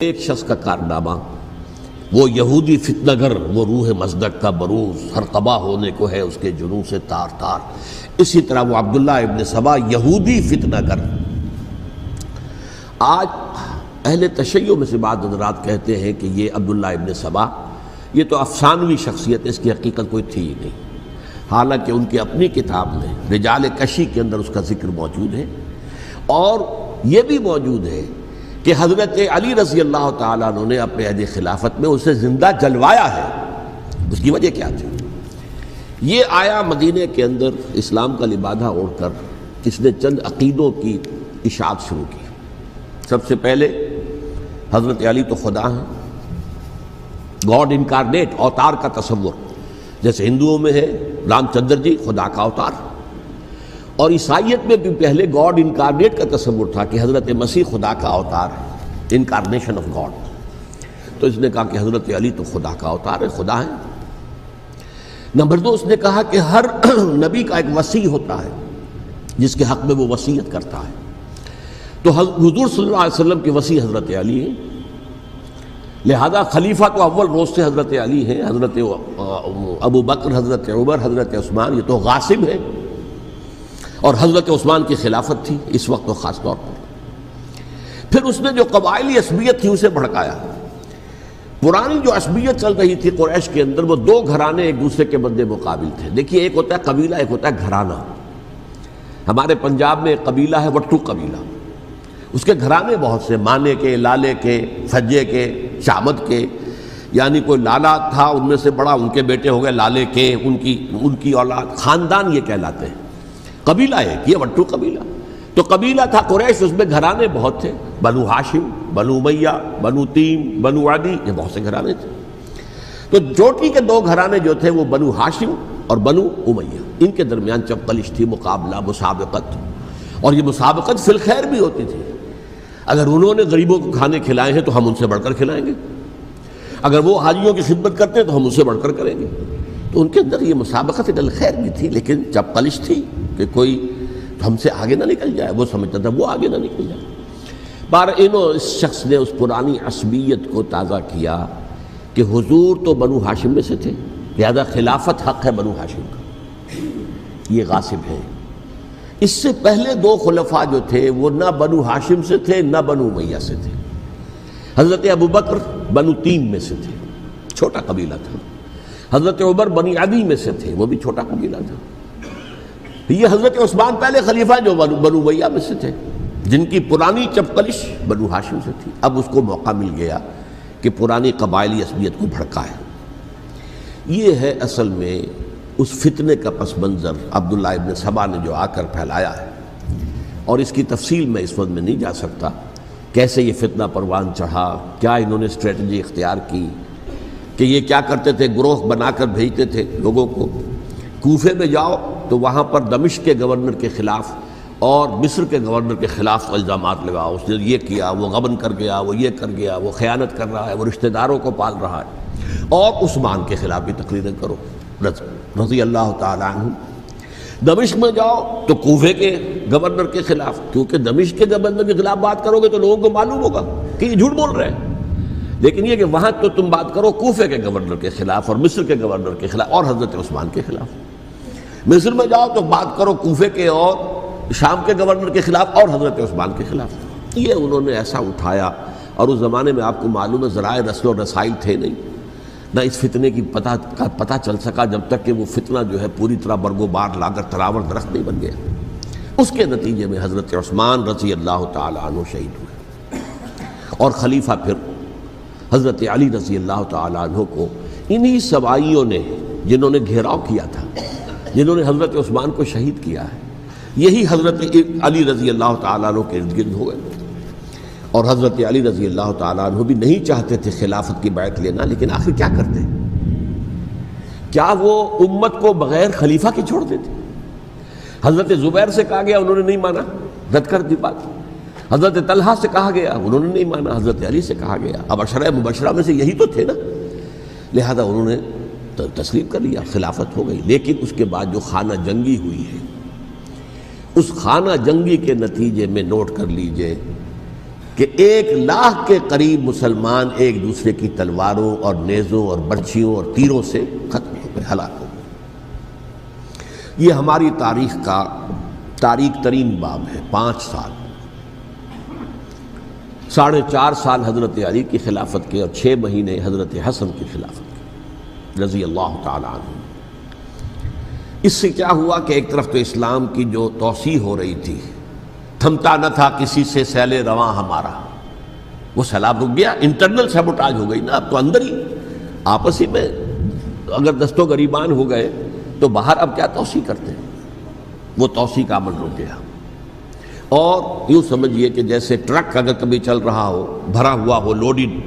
ایک شخص کا کارنامہ، وہ یہودی فتنہ گر، وہ روح مصدق کا بروز، ہر قبا ہونے کو ہے اس کے جنوں سے تار تار۔ اسی طرح وہ عبداللہ ابن سبا یہودی فتنہ گر۔ آج اہل تشیع میں سے بعض حضرات کہتے ہیں کہ یہ عبداللہ ابن سبا یہ تو افسانوی شخصیت، اس کی حقیقت کوئی تھی ہی نہیں، حالانکہ ان کی اپنی کتاب میں رجال کشی کے اندر اس کا ذکر موجود ہے، اور یہ بھی موجود ہے کہ حضرت علی رضی اللہ تعالیٰ عنہ نے اپنے عہد خلافت میں اسے زندہ جلوایا ہے۔ اس کی وجہ کیا تھی؟ یہ آیا مدینے کے اندر اسلام کا لبادہ اوڑھ کر اس نے چند عقیدوں کی اشاعت شروع کی۔ سب سے پہلے حضرت علی تو خدا ہیں، گاڈ انکارنیٹ، اوتار کا تصور، جیسے ہندوؤں میں ہے رام چندر جی خدا کا اوتار، اور عیسائیت میں بھی پہلے گاڈ انکارنیٹ کا تصور تھا کہ حضرت مسیح خدا کا اوتار ہے، انکارنیشن آف گاڈ۔ تو اس نے کہا کہ حضرت علی تو خدا کا اوتار ہے، خدا ہے۔ نمبر دو، اس نے کہا کہ ہر نبی کا ایک وصی ہوتا ہے جس کے حق میں وہ وصیت کرتا ہے، تو حضور صلی اللہ علیہ وسلم کے وصی حضرت علی ہیں، لہذا خلیفہ تو اول روز سے حضرت علی ہیں، حضرت ابو بکر، حضرت عمر، حضرت عثمان یہ تو غاصب ہیں، اور حضرت عثمان کی خلافت تھی اس وقت تو خاص طور پر۔ پھر اس نے جو قبائلی عصبیت تھی اسے بھڑکایا۔ پرانی جو عصبیت چل رہی تھی قریش کے اندر، وہ دو گھرانے ایک دوسرے کے مد مقابل تھے۔ دیکھیے، ایک ہوتا ہے قبیلہ، ایک ہوتا ہے گھرانہ۔ ہمارے پنجاب میں ایک قبیلہ ہے وٹو قبیلہ، اس کے گھرانے بہت سے، مانے کے، لالے کے، سجے کے، شامت کے، یعنی کوئی لالا تھا ان میں سے بڑا، ان کے بیٹے ہو گئے لالے کے، ان کی اولاد، خاندان یہ کہلاتے ہیں۔ قبیلہ ایک، یہ وٹو قبیلہ۔ تو قبیلہ تھا قریش، اس میں گھرانے بہت تھے، بنو ہاشم، بنو امیہ، بنو تیم، بنو عدی، یہ بہت سے گھرانے تھے۔ تو چوٹی کے دو گھرانے جو تھے وہ بنو ہاشم اور بنو امیہ، ان کے درمیان چپقلش تھی، مقابلہ، مسابقت، اور یہ مسابقت فی الخیر بھی ہوتی تھی۔ اگر انہوں نے غریبوں کو کھانے کھلائے ہیں تو ہم ان سے بڑھ کر کھلائیں گے، اگر وہ حاجیوں کی خدمت کرتے ہیں تو ہم ان سے بڑھ کر کریں گے۔ تو ان کے اندر یہ مسابقت الخیر بھی تھی، لیکن چپقلش تھی کہ کوئی ہم سے آگے نہ نکل جائے، وہ سمجھتا تھا وہ آگے نہ نکل جائے۔ اس شخص نے اس پرانی عصبیت کو تازہ کیا کہ حضور تو بنو ہاشم میں سے تھے، لہذا خلافت حق ہے بنو ہاشم کا، یہ غاصب ہیں۔ اس سے پہلے دو خلفاء جو تھے وہ نہ بنو ہاشم سے تھے نہ بنو امیہ سے تھے۔ حضرت ابو بکر بنو تیم میں سے تھے، چھوٹا قبیلہ تھا۔ حضرت عمر بنی عدی میں سے تھے، وہ بھی چھوٹا قبیلہ تھا۔ یہ حضرت عثمان پہلے خلیفہ جو بنو امیہ میں سے تھے، جن کی پرانی چپقلش بنو ہاشم سے تھی۔ اب اس کو موقع مل گیا کہ پرانی قبائلی عصبیت کو بھڑکائے۔ یہ ہے اصل میں اس فتنے کا پس منظر عبداللہ ابن سبا نے جو آ کر پھیلایا ہے، اور اس کی تفصیل میں اس وقت میں نہیں جا سکتا، کیسے یہ فتنہ پروان چڑھا، کیا انہوں نے اسٹریٹجی اختیار کی، کہ یہ کیا کرتے تھے، گروہ بنا کر بھیجتے تھے لوگوں کو، کوفے میں جاؤ تو وہاں پر دمشق کے گورنر کے خلاف اور مصر کے گورنر کے خلاف الزامات لگاؤ، اس نے یہ کیا، وہ غبن کر گیا، وہ یہ کر گیا، وہ خیانت کر رہا ہے، وہ رشتہ داروں کو پال رہا ہے، اور عثمان کے خلاف بھی تقریریں کرو رضی اللہ تعالیٰ عنہ۔ دمشق میں جاؤ تو کوفے کے گورنر کے خلاف، کیونکہ دمشق کے گورنر کے خلاف بات کرو گے تو لوگوں کو معلوم ہوگا کہ یہ جھوٹ بول رہے ہیں، لیکن یہ کہ وہاں تو تم بات کرو کوفے کے گورنر کے خلاف اور مصر کے گورنر کے خلاف اور حضرت عثمان کے خلاف۔ مصر میں جاؤ تو بات کرو کوفے کے اور شام کے گورنر کے خلاف اور حضرت عثمان کے خلاف۔ یہ انہوں نے ایسا اٹھایا، اور اس زمانے میں آپ کو معلوم ہے ذرائع رسل و رسائل تھے نہیں، نہ اس فتنے کی پتہ چل سکا جب تک کہ وہ فتنہ جو ہے پوری طرح برگ و بار لا کر تراور درخت نہیں بن گیا۔ اس کے نتیجے میں حضرت عثمان رضی اللہ تعالیٰ عنہ شہید ہوئے، اور خلیفہ پھر حضرت علی رضی اللہ تعالیٰ عنہ کو انہی سوائیوں نے، جنہوں نے گھیراؤ کیا تھا، جنہوں نے حضرت عثمان کو شہید کیا ہے، یہی حضرت علی رضی اللہ تعالیٰ عنہ کے ارد گرد ہوئے۔ اور حضرت علی رضی اللہ تعالیٰ عنہ بھی نہیں چاہتے تھے خلافت کی بیعت لینا، لیکن آخر کیا کرتے؟ کیا وہ امت کو بغیر خلیفہ کے چھوڑ دیتے؟ حضرت زبیر سے کہا گیا، انہوں نے نہیں مانا، رد کر دی بات۔ حضرت طلحہ سے کہا گیا، انہوں نے نہیں مانا۔ حضرت علی سے کہا گیا، اب عشرہ مبشرہ میں سے یہی تو تھے نا، لہذا انہوں نے تسلیم کر لیا، خلافت ہو گئی۔ لیکن اس کے بعد جو خانہ جنگی ہوئی ہے، اس خانہ جنگی کے نتیجے میں نوٹ کر لیجئے کہ کہ 1,00,000 کے قریب مسلمان ایک دوسرے کی تلواروں اور نیزوں اور برچھیوں اور تیروں سے ختم ہو گئے، ہلاک ہو گئے۔ یہ ہماری تاریخ کا تاریک ترین باب ہے۔ 5 سال، 4.5 سال حضرت علی کی خلافت کے اور 6 مہینے حضرت حسن کی خلافت کے رضی اللہ تعالی عنہ۔ اس سے کیا ہوا کہ ایک طرف تو اسلام کی جو توسیع ہو رہی تھی، تھمتا نہ تھا کسی سے سیل رواں ہمارا، وہ سیلاب رک گیا، انٹرنل سیبوٹاج ہو گئی نا، اب تو اندر ہی آپس ہی میں اگر دست و گریبان ہو گئے تو باہر اب کیا توسیع کرتے ہیں، وہ توسیع کا عمل رک گیا۔ اور یوں سمجھیے کہ جیسے ٹرک اگر کبھی چل رہا ہو، بھرا ہوا ہو، لوڈڈ،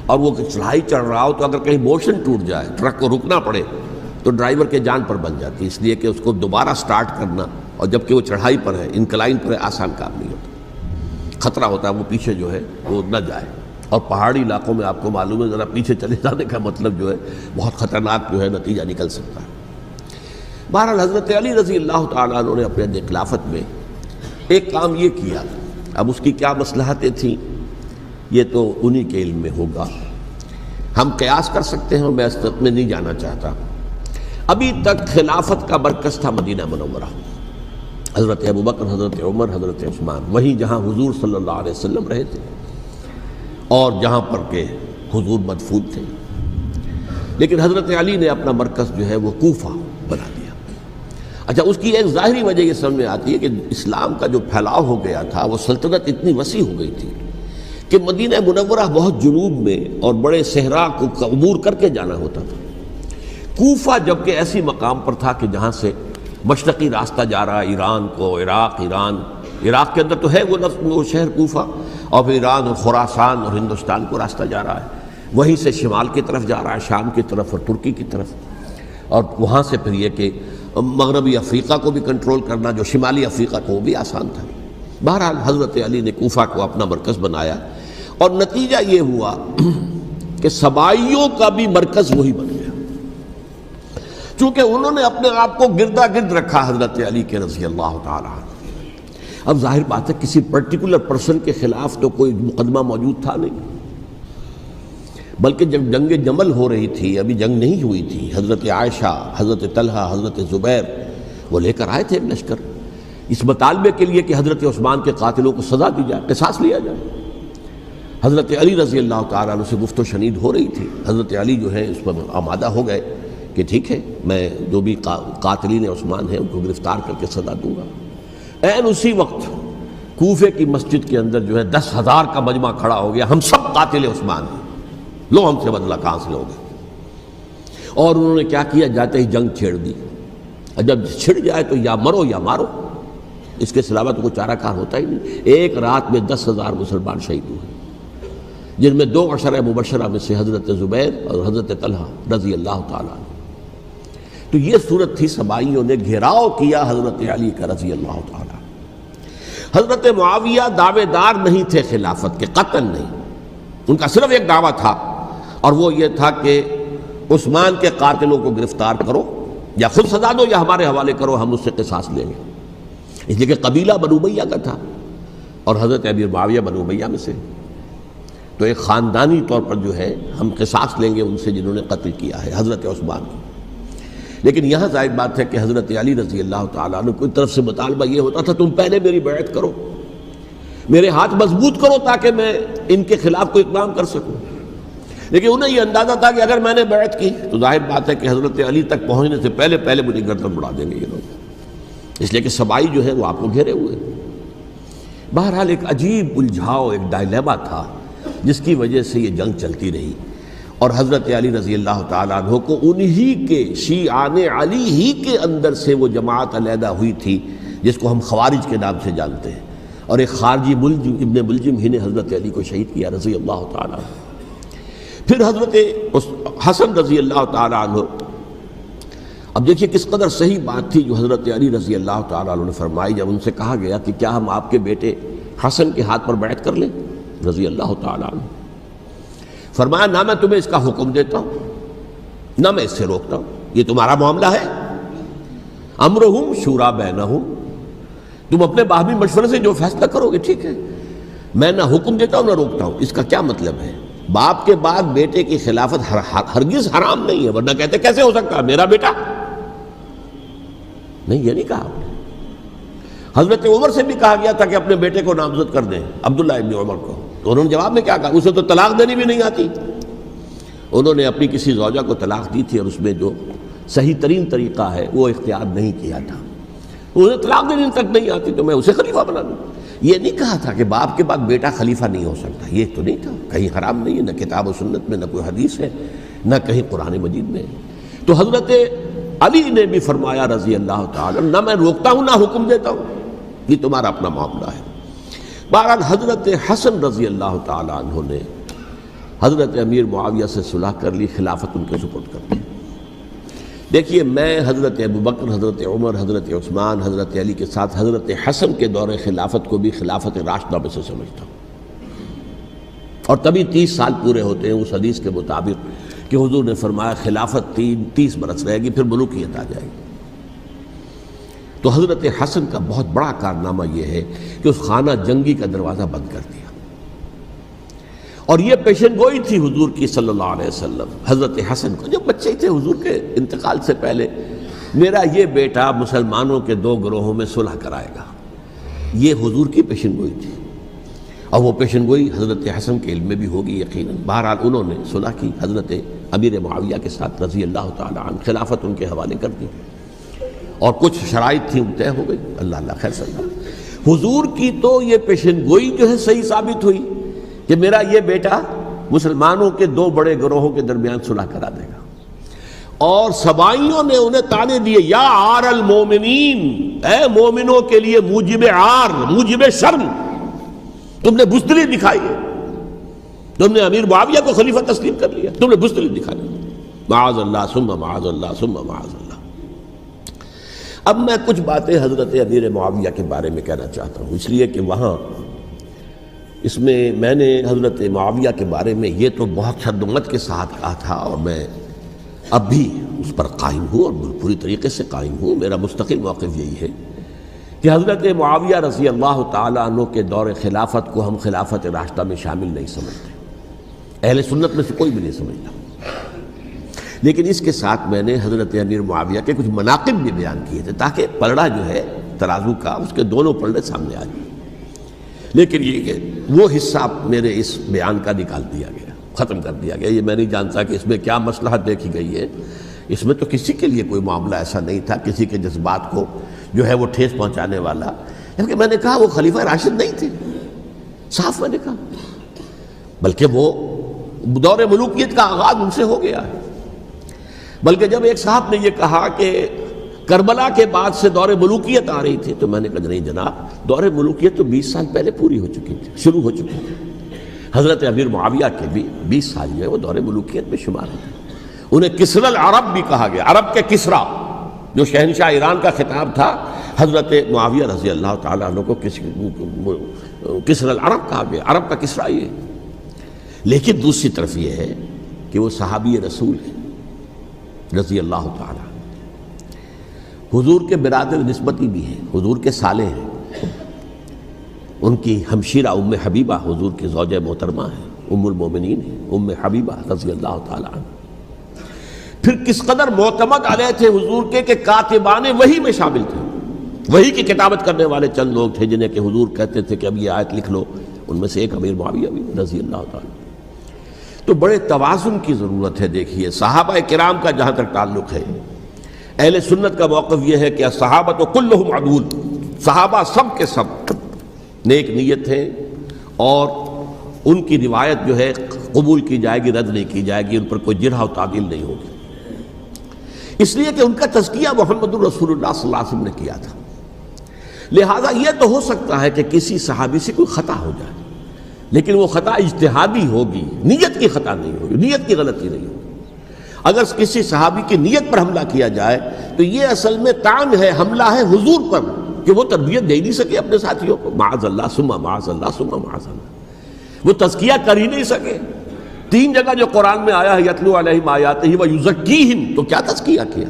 اور وہ چڑھائی چڑھ رہا ہو، تو اگر کہیں موشن ٹوٹ جائے، ٹرک کو رکنا پڑے، تو ڈرائیور کے جان پر بن جاتی، اس لیے کہ اس کو دوبارہ سٹارٹ کرنا، اور جبکہ وہ چڑھائی پر ہے، انکلائن پر ہے، آسان کام نہیں ہوتا، خطرہ ہوتا ہے وہ پیچھے جو ہے وہ نہ جائے۔ اور پہاڑی علاقوں میں آپ کو معلوم ہے ذرا پیچھے چلے جانے کا مطلب جو ہے بہت خطرناک جو ہے نتیجہ نکل سکتا ہے۔ بہرحال حضرت علی رضی اللہ تعالیٰ عنہ نے اپنے خلافت میں ایک کام یہ کیا، اب اس کی کیا مصلحتیں تھیں یہ تو انہی کے علم میں ہوگا، ہم قیاس کر سکتے ہیں اور میں اس میں نہیں جانا چاہتا۔ ابھی تک خلافت کا مرکز تھا مدینہ منورہ، حضرت ابوبکر، حضرت عمر، حضرت عثمان، وہیں جہاں حضور صلی اللہ علیہ وسلم رہے تھے اور جہاں پر کہ حضور مدفون تھے۔ لیکن حضرت علی نے اپنا مرکز جو ہے وہ کوفہ بنا دیا۔ اچھا، اس کی ایک ظاہری وجہ یہ سمجھ میں آتی ہے کہ اسلام کا جو پھیلاؤ ہو گیا تھا، وہ سلطنت اتنی وسیع ہو گئی تھی کہ مدینہ منورہ بہت جنوب میں اور بڑے صحرا کو عبور کر کے جانا ہوتا تھا۔ کوفہ جبکہ ایسی مقام پر تھا کہ جہاں سے مشرقی راستہ جا رہا ہے ایران کو، عراق کے اندر تو ہے وہ شہر کوفہ، اور پھر ایران اور خراسان اور ہندوستان کو راستہ جا رہا ہے، وہیں سے شمال کی طرف جا رہا ہے، شام کی طرف اور ترکی کی طرف، اور وہاں سے پھر یہ کہ مغربی افریقہ کو بھی کنٹرول کرنا، جو شمالی افریقہ کو وہ بھی آسان تھا۔ بہرحال حضرت علی نے کوفہ کو اپنا مرکز بنایا، اور نتیجہ یہ ہوا کہ سبائیوں کا بھی مرکز وہی بن گیا، چونکہ انہوں نے اپنے آپ کو گردا گرد رکھا حضرت علی کے رضی اللہ تعالیٰ عنہ۔ اب ظاہر بات ہے کسی پرٹیکولر پرسن کے خلاف تو کوئی مقدمہ موجود تھا نہیں، بلکہ جب جنگ جمل ہو رہی تھی، ابھی جنگ نہیں ہوئی تھی، حضرت عائشہ، حضرت طلحہ، حضرت زبیر وہ لے کر آئے تھے لشکر اس مطالبے کے لیے کہ حضرت عثمان کے قاتلوں کو سزا دی جائے، قصاص لیا جائے۔ حضرت علی رضی اللہ تعالیٰ عنہ سے گفت و شنید ہو رہی تھی، حضرت علی جو ہے اس پر آمادہ ہو گئے کہ ٹھیک ہے، میں جو بھی قاتلین عثمان ہیں ان کو گرفتار کر کے سزا دوں گا۔ عین اسی وقت کوفے کی مسجد کے اندر جو ہے 10,000 کا مجمع کھڑا ہو گیا، ہم سب قاتل عثمان ہیں، لو ہم سے بدلہ کہاں سے لوگے۔ اور انہوں نے کیا کیا، جاتے ہی جنگ چھیڑ دی، اور جب چھڑ جائے تو یا مرو یا مارو، اس کے علاوہ تو کوئی چارہ کار ہوتا ہی نہیں۔ ایک رات میں 10,000 مسلمان شہید ہوئے، جن میں 2 عشرہ مبشرہ میں سے حضرت زبیر اور حضرت طلحہ رضی اللہ تعالیٰ عنہ۔ تو یہ صورت تھی، سبائیوں نے گھیراؤ کیا حضرت علی کا رضی اللہ تعالیٰ۔ حضرت معاویہ دعوے دار نہیں تھے خلافت کے، قطعاً نہیں، ان کا صرف ایک دعویٰ تھا، اور وہ یہ تھا کہ عثمان کے قاتلوں کو گرفتار کرو، یا خود سزا دو یا ہمارے حوالے کرو، ہم اس سے قصاص لیں گے۔ اس لیے کہ قبیلہ بنو امیہ کا تھا، اور حضرت امیر معاویہ بنو امیہ میں سے، تو ایک خاندانی طور پر جو ہے ہم قصاص لیں گے ان سے جنہوں نے قتل کیا ہے حضرت عثمان کو۔ لیکن یہاں ظاہر بات ہے کہ حضرت علی رضی اللہ تعالیٰ عنہ کی طرف سے مطالبہ یہ ہوتا تھا، تم پہلے میری بیعت کرو، میرے ہاتھ مضبوط کرو تاکہ میں ان کے خلاف کوئی اقدام کر سکوں۔ لیکن انہیں یہ اندازہ تھا کہ اگر میں نے بیعت کی تو ظاہر بات ہے کہ حضرت علی تک پہنچنے سے پہلے مجھے گردن اڑا دیں گے یہ لوگ، اس لیے کہ سبائی جو ہے وہ آپ کو گھیرے ہوئے۔ بہرحال ایک عجیب الجھاؤ، ایک ڈائلیما تھا جس کی وجہ سے یہ جنگ چلتی رہی، اور حضرت علی رضی اللہ تعالیٰ عنہ کو انہی کے شیعان علی ہی کے اندر سے وہ جماعت علیحدہ ہوئی تھی جس کو ہم خوارج کے نام سے جانتے ہیں، اور ایک خارجی ابن ملجم ہی نے حضرت علی کو شہید کیا رضی اللہ تعالیٰ عنہ۔ پھر حضرت حسن رضی اللہ تعالیٰ عنہ، اب دیکھیے کس قدر صحیح بات تھی جو حضرت علی رضی اللہ تعالیٰ عنہ نے فرمائی جب ان سے کہا گیا کہ کیا ہم آپ کے بیٹے حسن کے ہاتھ پر بیعت کر لیں رضی اللہ تعالیٰ عنہ۔ فرمایا نہ میں تمہیں اس کا حکم دیتا ہوں نہ میں اس سے روکتا ہوں، یہ تمہارا معاملہ ہے، امرہم شورا بینہم، تم اپنے باہمی مشورے سے جو فیصلہ کرو گے ٹھیک ہے، میں نہ حکم دیتا ہوں نہ روکتا ہوں۔ اس کا کیا مطلب ہے؟ باپ کے بعد بیٹے کی خلافت ہرگز حرام نہیں ہے، ورنہ کہتے کیسے ہو سکتا ہے میرا بیٹا؟ نہیں، یہ نہیں کہا آپ نے۔ حضرت عمر سے بھی کہا گیا تھا کہ اپنے بیٹے کو نامزد کر دیں، عبداللہ ابن عمر کو، تو انہوں نے جواب میں کیا کہا؟ اسے تو طلاق دینی بھی نہیں آتی۔ انہوں نے اپنی کسی زوجہ کو طلاق دی تھی اور اس میں جو صحیح ترین طریقہ ہے وہ اختیار نہیں کیا تھا، انہیں طلاق دینے تک نہیں آتی تو میں اسے خلیفہ بنا دوں۔ یہ نہیں کہا تھا کہ باپ کے بعد بیٹا خلیفہ نہیں ہو سکتا، یہ تو نہیں تھا، کہیں حرام نہیں ہے، نہ کتاب و سنت میں، نہ کوئی حدیث ہے، نہ کہیں قرآن مجید میں۔ تو حضرت علی نے بھی فرمایا رضی اللہ تعالی، نہ میں روکتا ہوں نہ حکم دیتا ہوں، یہ تمہارا اپنا معاملہ ہے۔ بہرحال حضرت حسن رضی اللہ تعالی عنہ نے حضرت امیر معاویہ سے صلح کر لی، خلافت ان کے سپرد کر دی۔ دیکھیے، میں حضرت ابوبکر، حضرت عمر، حضرت عثمان، حضرت علی کے ساتھ حضرت حسن کے دور خلافت کو بھی خلافت راشدہ میں سے سمجھتا ہوں، اور تبھی 30 سال پورے ہوتے ہیں اس حدیث کے مطابق کہ حضور نے فرمایا خلافت 30 برس رہے گی، پھر ملوکیت آ جائے گی۔ تو حضرت حسن کا بہت بڑا کارنامہ یہ ہے کہ اس خانہ جنگی کا دروازہ بند کر دیا، اور یہ پیشن گوئی تھی حضور کی صلی اللہ علیہ وسلم حضرت حسن کو، جب بچے تھے حضور کے انتقال سے پہلے، میرا یہ بیٹا مسلمانوں کے 2 گروہوں میں صلح کرائے گا، یہ حضور کی پیشن گوئی تھی، اور وہ پیشن گوئی حضرت حسن کے علم میں بھی ہوگی یقیناً۔ بہرحال انہوں نے صلح کی حضرت امیر معاویہ کے ساتھ رضی اللہ تعالی عنہ، خلافت ان کے حوالے کر دی، اور کچھ شرائط تھیں طے ہو گئی، اللہ خیر صلی اللہ۔ حضور کی تو یہ پیشن گوئی جو ہے صحیح ثابت ہوئی کہ میرا یہ بیٹا مسلمانوں کے 2 بڑے گروہوں کے درمیان صلح کرا دے گا، اور سبائیوں نے انہیں تانے دیے، یا عار المومنین، اے مومنوں کے لیے موجب عار، موجب شرم، تم نے بزدلی دکھائی ہے، تم نے امیر معاویہ کو خلیفہ تسلیم کر لیا، تم نے بزدلی دکھائی، معاذ اللہ ثم معاذ اللہ ثم معاذ اللہ۔ اب میں کچھ باتیں حضرت امیر معاویہ کے بارے میں کہنا چاہتا ہوں، اس لیے کہ وہاں اس میں میں نے حضرت معاویہ کے بارے میں یہ تو بہت شدت کے ساتھ کہا تھا، اور میں اب بھی اس پر قائم ہوں اور پوری طریقے سے قائم ہوں۔ میرا مستقل موقف یہی ہے کہ حضرت معاویہ رضی اللہ تعالیٰ عنہ کے دور خلافت کو ہم خلافت راشدہ میں شامل نہیں سمجھتے، اہل سنت میں سے کوئی بھی نہیں سمجھتا، لیکن اس کے ساتھ میں نے حضرت امیر معاویہ کے کچھ مناقب بھی بیان کیے تھے تاکہ پلڑا جو ہے ترازو کا اس کے دونوں پلڑے سامنے آ جائیں، لیکن یہ کہ وہ حصہ میرے اس بیان کا نکال دیا گیا، ختم کر دیا گیا۔ یہ میں نہیں جانتا کہ اس میں کیا مصلحت دیکھی گئی ہے، اس میں تو کسی کے لیے کوئی معاملہ ایسا نہیں تھا کسی کے جذبات کو جو ہے وہ ٹھیس پہنچانے والا، کیونکہ میں نے کہا وہ خلیفہ راشد نہیں تھے، صاف میں نے کہا، بلکہ وہ دور ملوکیت کا آغاز ان سے ہو گیا ہے۔ بلکہ جب ایک صاحب نے یہ کہا کہ کربلا کے بعد سے دور ملوکیت آ رہی تھی، تو میں نے کہا نہیں جناب، دور ملوکیت تو 20 سال پہلے پوری ہو چکی تھی، شروع ہو چکی تھی۔ حضرت امیر معاویہ کے بھی 20 سال جو ہے وہ دور ملوکیت میں شمار ہوتے ہیں۔ انہیں کسری العرب بھی کہا گیا، عرب کے کسریٰ، جو شہنشاہ ایران کا خطاب تھا، حضرت معاویہ رضی اللہ تعالیٰ عنہ کو کسری العرب کہا گیا، عرب کا کسریٰ یہ۔ لیکن دوسری طرف یہ ہے کہ وہ صحابی رسول ہیں رضی اللہ تعالیٰ، حضور کے برادر نسبتی بھی ہیں، حضور کے سالے ہیں، ان کی ہمشیرہ ام حبیبہ حضور کی زوجہ محترمہ ہیں، ام المومنین ہیں، ام حبیبہ رضی اللہ تعالیٰ عنہ۔ پھر کس قدر معتمد علیہ تھے حضور کے کہ کاتبان وحی میں شامل تھے، وحی کی کتابت کرنے والے چند لوگ تھے جنہیں کہ حضور کہتے تھے کہ اب یہ آیت لکھ لو، ان میں سے ایک امیر معاویہ بھی رضی اللہ تعالیٰ۔ تو بڑے توازن کی ضرورت ہے۔ دیکھیے صحابہ کرام کا جہاں تک تعلق ہے، اہل سنت کا موقف یہ ہے کہ صحابہ تو کلہم عدول، صحابہ سب کے سب نیک نیت ہیں، اور ان کی روایت جو ہے قبول کی جائے گی، رد نہیں کی جائے گی، ان پر کوئی جرح و تعدیل نہیں ہوگی، اس لیے کہ ان کا تزکیہ محمد الرسول اللہ صلی اللہ علیہ وسلم نے کیا تھا۔ لہٰذا یہ تو ہو سکتا ہے کہ کسی صحابی سے کوئی خطا ہو جائے، لیکن وہ خطا اجتہادی ہوگی، نیت کی خطا نہیں ہوگی، نیت کی غلطی نہیں ہوگی۔ اگر کسی صحابی کی نیت پر حملہ کیا جائے تو یہ اصل میں طعن ہے، حملہ ہے حضور پر کہ وہ تربیت دے ہی نہیں سکے اپنے ساتھیوں کو، معاذ اللہ ثم معاذ اللہ ثم معاذ اللہ، وہ تزکیہ کر ہی نہیں سکے۔ 3 جگہ جو قرآن میں آیا ہے یتلو علیہم آیاتہ ویزکیہم، تو کیا تزکیہ کیا؟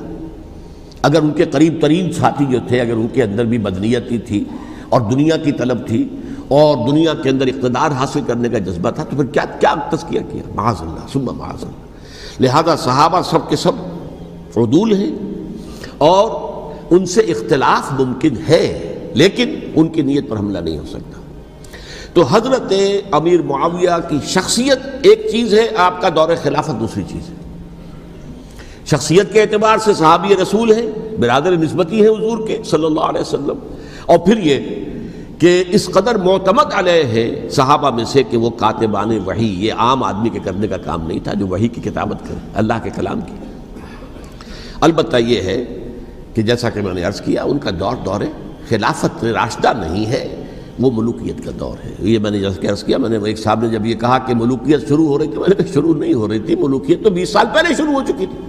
اگر ان کے قریب ترین ساتھی جو تھے، اگر ان کے اندر بھی بدنیتی تھی اور دنیا کی طلب تھی، اور دنیا کے اندر اقتدار حاصل کرنے کا جذبہ تھا، تو پھر کیا تزکیہ کیا؟ معاذ اللہ ثم معاذ اللہ۔ لہذا صحابہ سب کے سب عدول ہیں اور ان سے اختلاف ممکن ہے، لیکن ان کی نیت پر حملہ نہیں ہو سکتا۔ تو حضرت امیر معاویہ کی شخصیت ایک چیز ہے، آپ کا دور خلافت دوسری چیز ہے۔ شخصیت کے اعتبار سے صحابی رسول ہیں، برادر نسبتی ہیں حضور کے صلی اللہ علیہ وسلم، اور پھر یہ کہ اس قدر معتمد علیہ ہے صحابہ میں سے کہ وہ کاتبان وحی، یہ عام آدمی کے کرنے کا کام نہیں تھا جو وحی کی کتابت کرے، اللہ کے کلام کی۔ البتہ یہ ہے کہ جیسا کہ میں نے عرض کیا، ان کا دور خلافت راشدہ نہیں ہے، وہ ملوکیت کا دور ہے۔ یہ میں نے جیسا کہ عرض کیا، میں نے ایک صاحب نے جب یہ کہا کہ ملوکیت شروع ہو رہی تھی، میں نے کہا شروع نہیں ہو رہی تھی، ملوکیت تو 20 سال پہلے شروع ہو چکی تھی۔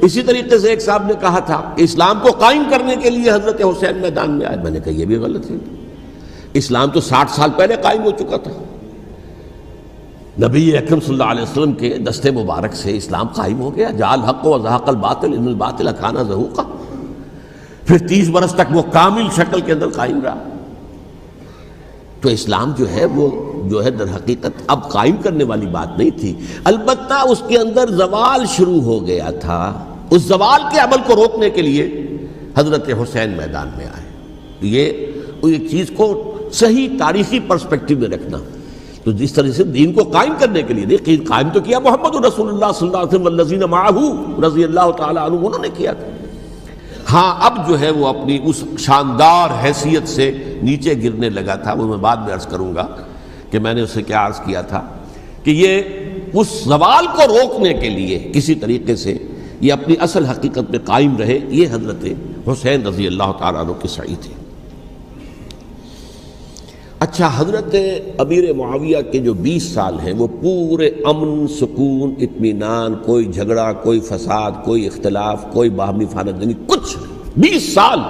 اسی طریقے سے ایک صاحب نے کہا تھا کہ اسلام کو قائم کرنے کے لیے حضرت حسین میدان میں آئے، میں نے کہا یہ بھی غلط ہے، اسلام تو 60 سال پہلے قائم ہو چکا تھا، نبی اکرم صلی اللہ علیہ وسلم کے دست مبارک سے اسلام قائم ہو گیا، جاء الحق وزهق الباطل ان الباطل کان زهوقا، پھر 30 برس تک وہ کامل شکل کے اندر قائم رہا۔ تو اسلام جو ہے وہ در حقیقت اب قائم کرنے والی بات نہیں تھی، البتہ اس کے اندر زوال شروع ہو گیا تھا، اس زوال کے عمل کو روکنے کے لیے حضرت حسین میدان میں آئے۔ یہ ایک چیز کو صحیح تاریخی پرسپیکٹو میں رکھنا، تو جس طرح سے دین کو قائم کرنے کے لیے دیکھیں، قائم تو کیا محمد رسول اللہ صلی اللہ علیہ وسلم والذین معہ رضی اللہ تعالی عنہ، انہوں نے کیا تھا۔ ہاں اب جو ہے وہ اپنی اس شاندار حیثیت سے نیچے گرنے لگا تھا، وہ میں بعد میں عرض کروں گا کہ میں نے اسے کیا عرض کیا تھا کہ یہ اس زوال کو روکنے کے لیے کسی طریقے سے یہ اپنی اصل حقیقت میں قائم رہے، یہ حضرت حسین رضی اللہ تعالیٰ عنہ کی سعی تھی۔ اچھا، حضرت امیر معاویہ کے جو 20 سال ہیں وہ پورے امن، سکون، اطمینان، کوئی جھگڑا، کوئی فساد، کوئی اختلاف، کوئی باہمی فانت جنگی، کچھ 20 سال۔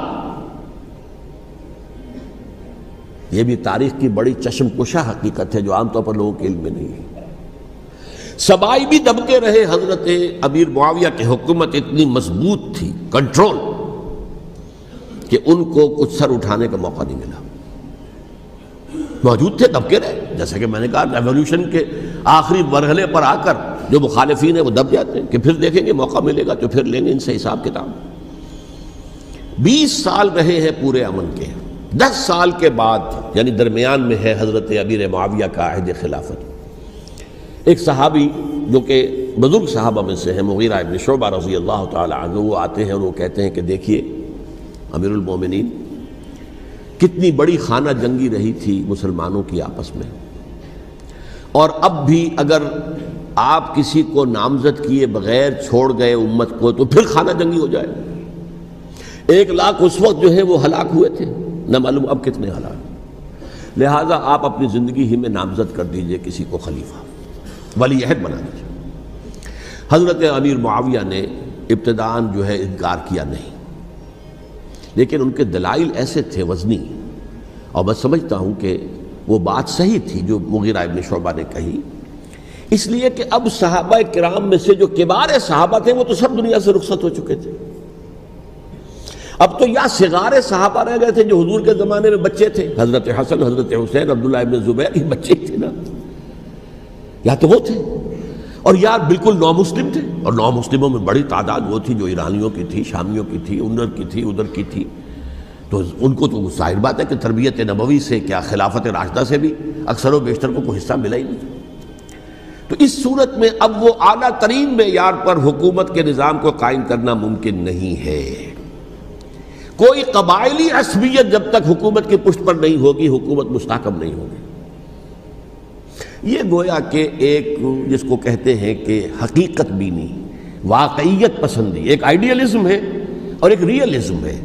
یہ بھی تاریخ کی بڑی چشم کشا حقیقت ہے جو عام طور پر لوگوں کے علم میں نہیں ہے۔ سبائی بھی دبکے رہے، حضرت امیر معاویہ کی حکومت اتنی مضبوط تھی، کنٹرول، کہ ان کو کچھ سر اٹھانے کا موقع نہیں ملا۔ موجود تھے، دبکے رہے، جیسا کہ میں نے کہا ریولوشن کے آخری مرحلے پر آ کر جو مخالفین ہیں وہ دب جاتے ہیں کہ پھر دیکھیں گے موقع ملے گا تو پھر لیں گے ان سے حساب کتاب۔ 20 سال رہے ہیں پورے امن کے۔ 10 سال کے بعد یعنی درمیان میں ہے حضرت امیر معاویہ کا عہد خلافت۔ ایک صحابی جو کہ بزرگ صحابہ میں سے ہیں، مغیرہ ابن شعبہ رضی اللہ تعالی عنہ، وہ آتے ہیں اور وہ کہتے ہیں کہ دیکھیے امیر المومنین، کتنی بڑی خانہ جنگی رہی تھی مسلمانوں کی آپس میں، اور اب بھی اگر آپ کسی کو نامزد کیے بغیر چھوڑ گئے امت کو تو پھر خانہ جنگی ہو جائے۔ 1 لاکھ اس وقت جو ہے وہ ہلاک ہوئے تھے، نہ معلوم اب کتنے ہلاک۔ لہٰذا آپ اپنی زندگی ہی میں نامزد کر دیجئے کسی کو خلیفہ، ولی عہد بنا دیجئے۔ حضرت امیر معاویہ نے ابتداءً جو ہے انکار کیا نہیں، لیکن ان کے دلائل ایسے تھے وزنی، اور میں سمجھتا ہوں کہ وہ بات صحیح تھی جو مغیرہ ابن شعبہ نے کہی، اس لیے کہ اب صحابہ کرام میں سے جو کبار صحابہ تھے وہ تو سب دنیا سے رخصت ہو چکے تھے۔ اب تو یا صغار صحابہ رہ گئے تھے جو حضور کے زمانے میں بچے تھے، حضرت حسن، حضرت حسین، عبداللہ ابن زبیر، یہ بچے ہی تھے نا، یا تو وہ تھے، اور یا بالکل نو مسلم تھے، اور نو مسلموں میں بڑی تعداد وہ تھی جو ایرانیوں کی تھی، شامیوں کی تھی، ادھر کی تھی، ادھر کی تھی، تو ان کو تو ظاہر بات ہے کہ تربیت نبوی سے کیا خلافت راشدہ سے بھی اکثر و بیشتر کو کوئی حصہ ملا ہی نہیں۔ تو اس صورت میں اب وہ اعلیٰ ترین معیار پر حکومت کے نظام کو قائم کرنا ممکن نہیں ہے۔ کوئی قبائلی عصبیت جب تک حکومت کی پشت پر نہیں ہوگی، حکومت مستحکم نہیں ہوگی۔ یہ گویا کہ ایک جس کو کہتے ہیں کہ حقیقت بینی، واقعیت پسندی، ایک آئیڈیلزم ہے اور ایک ریئلزم ہے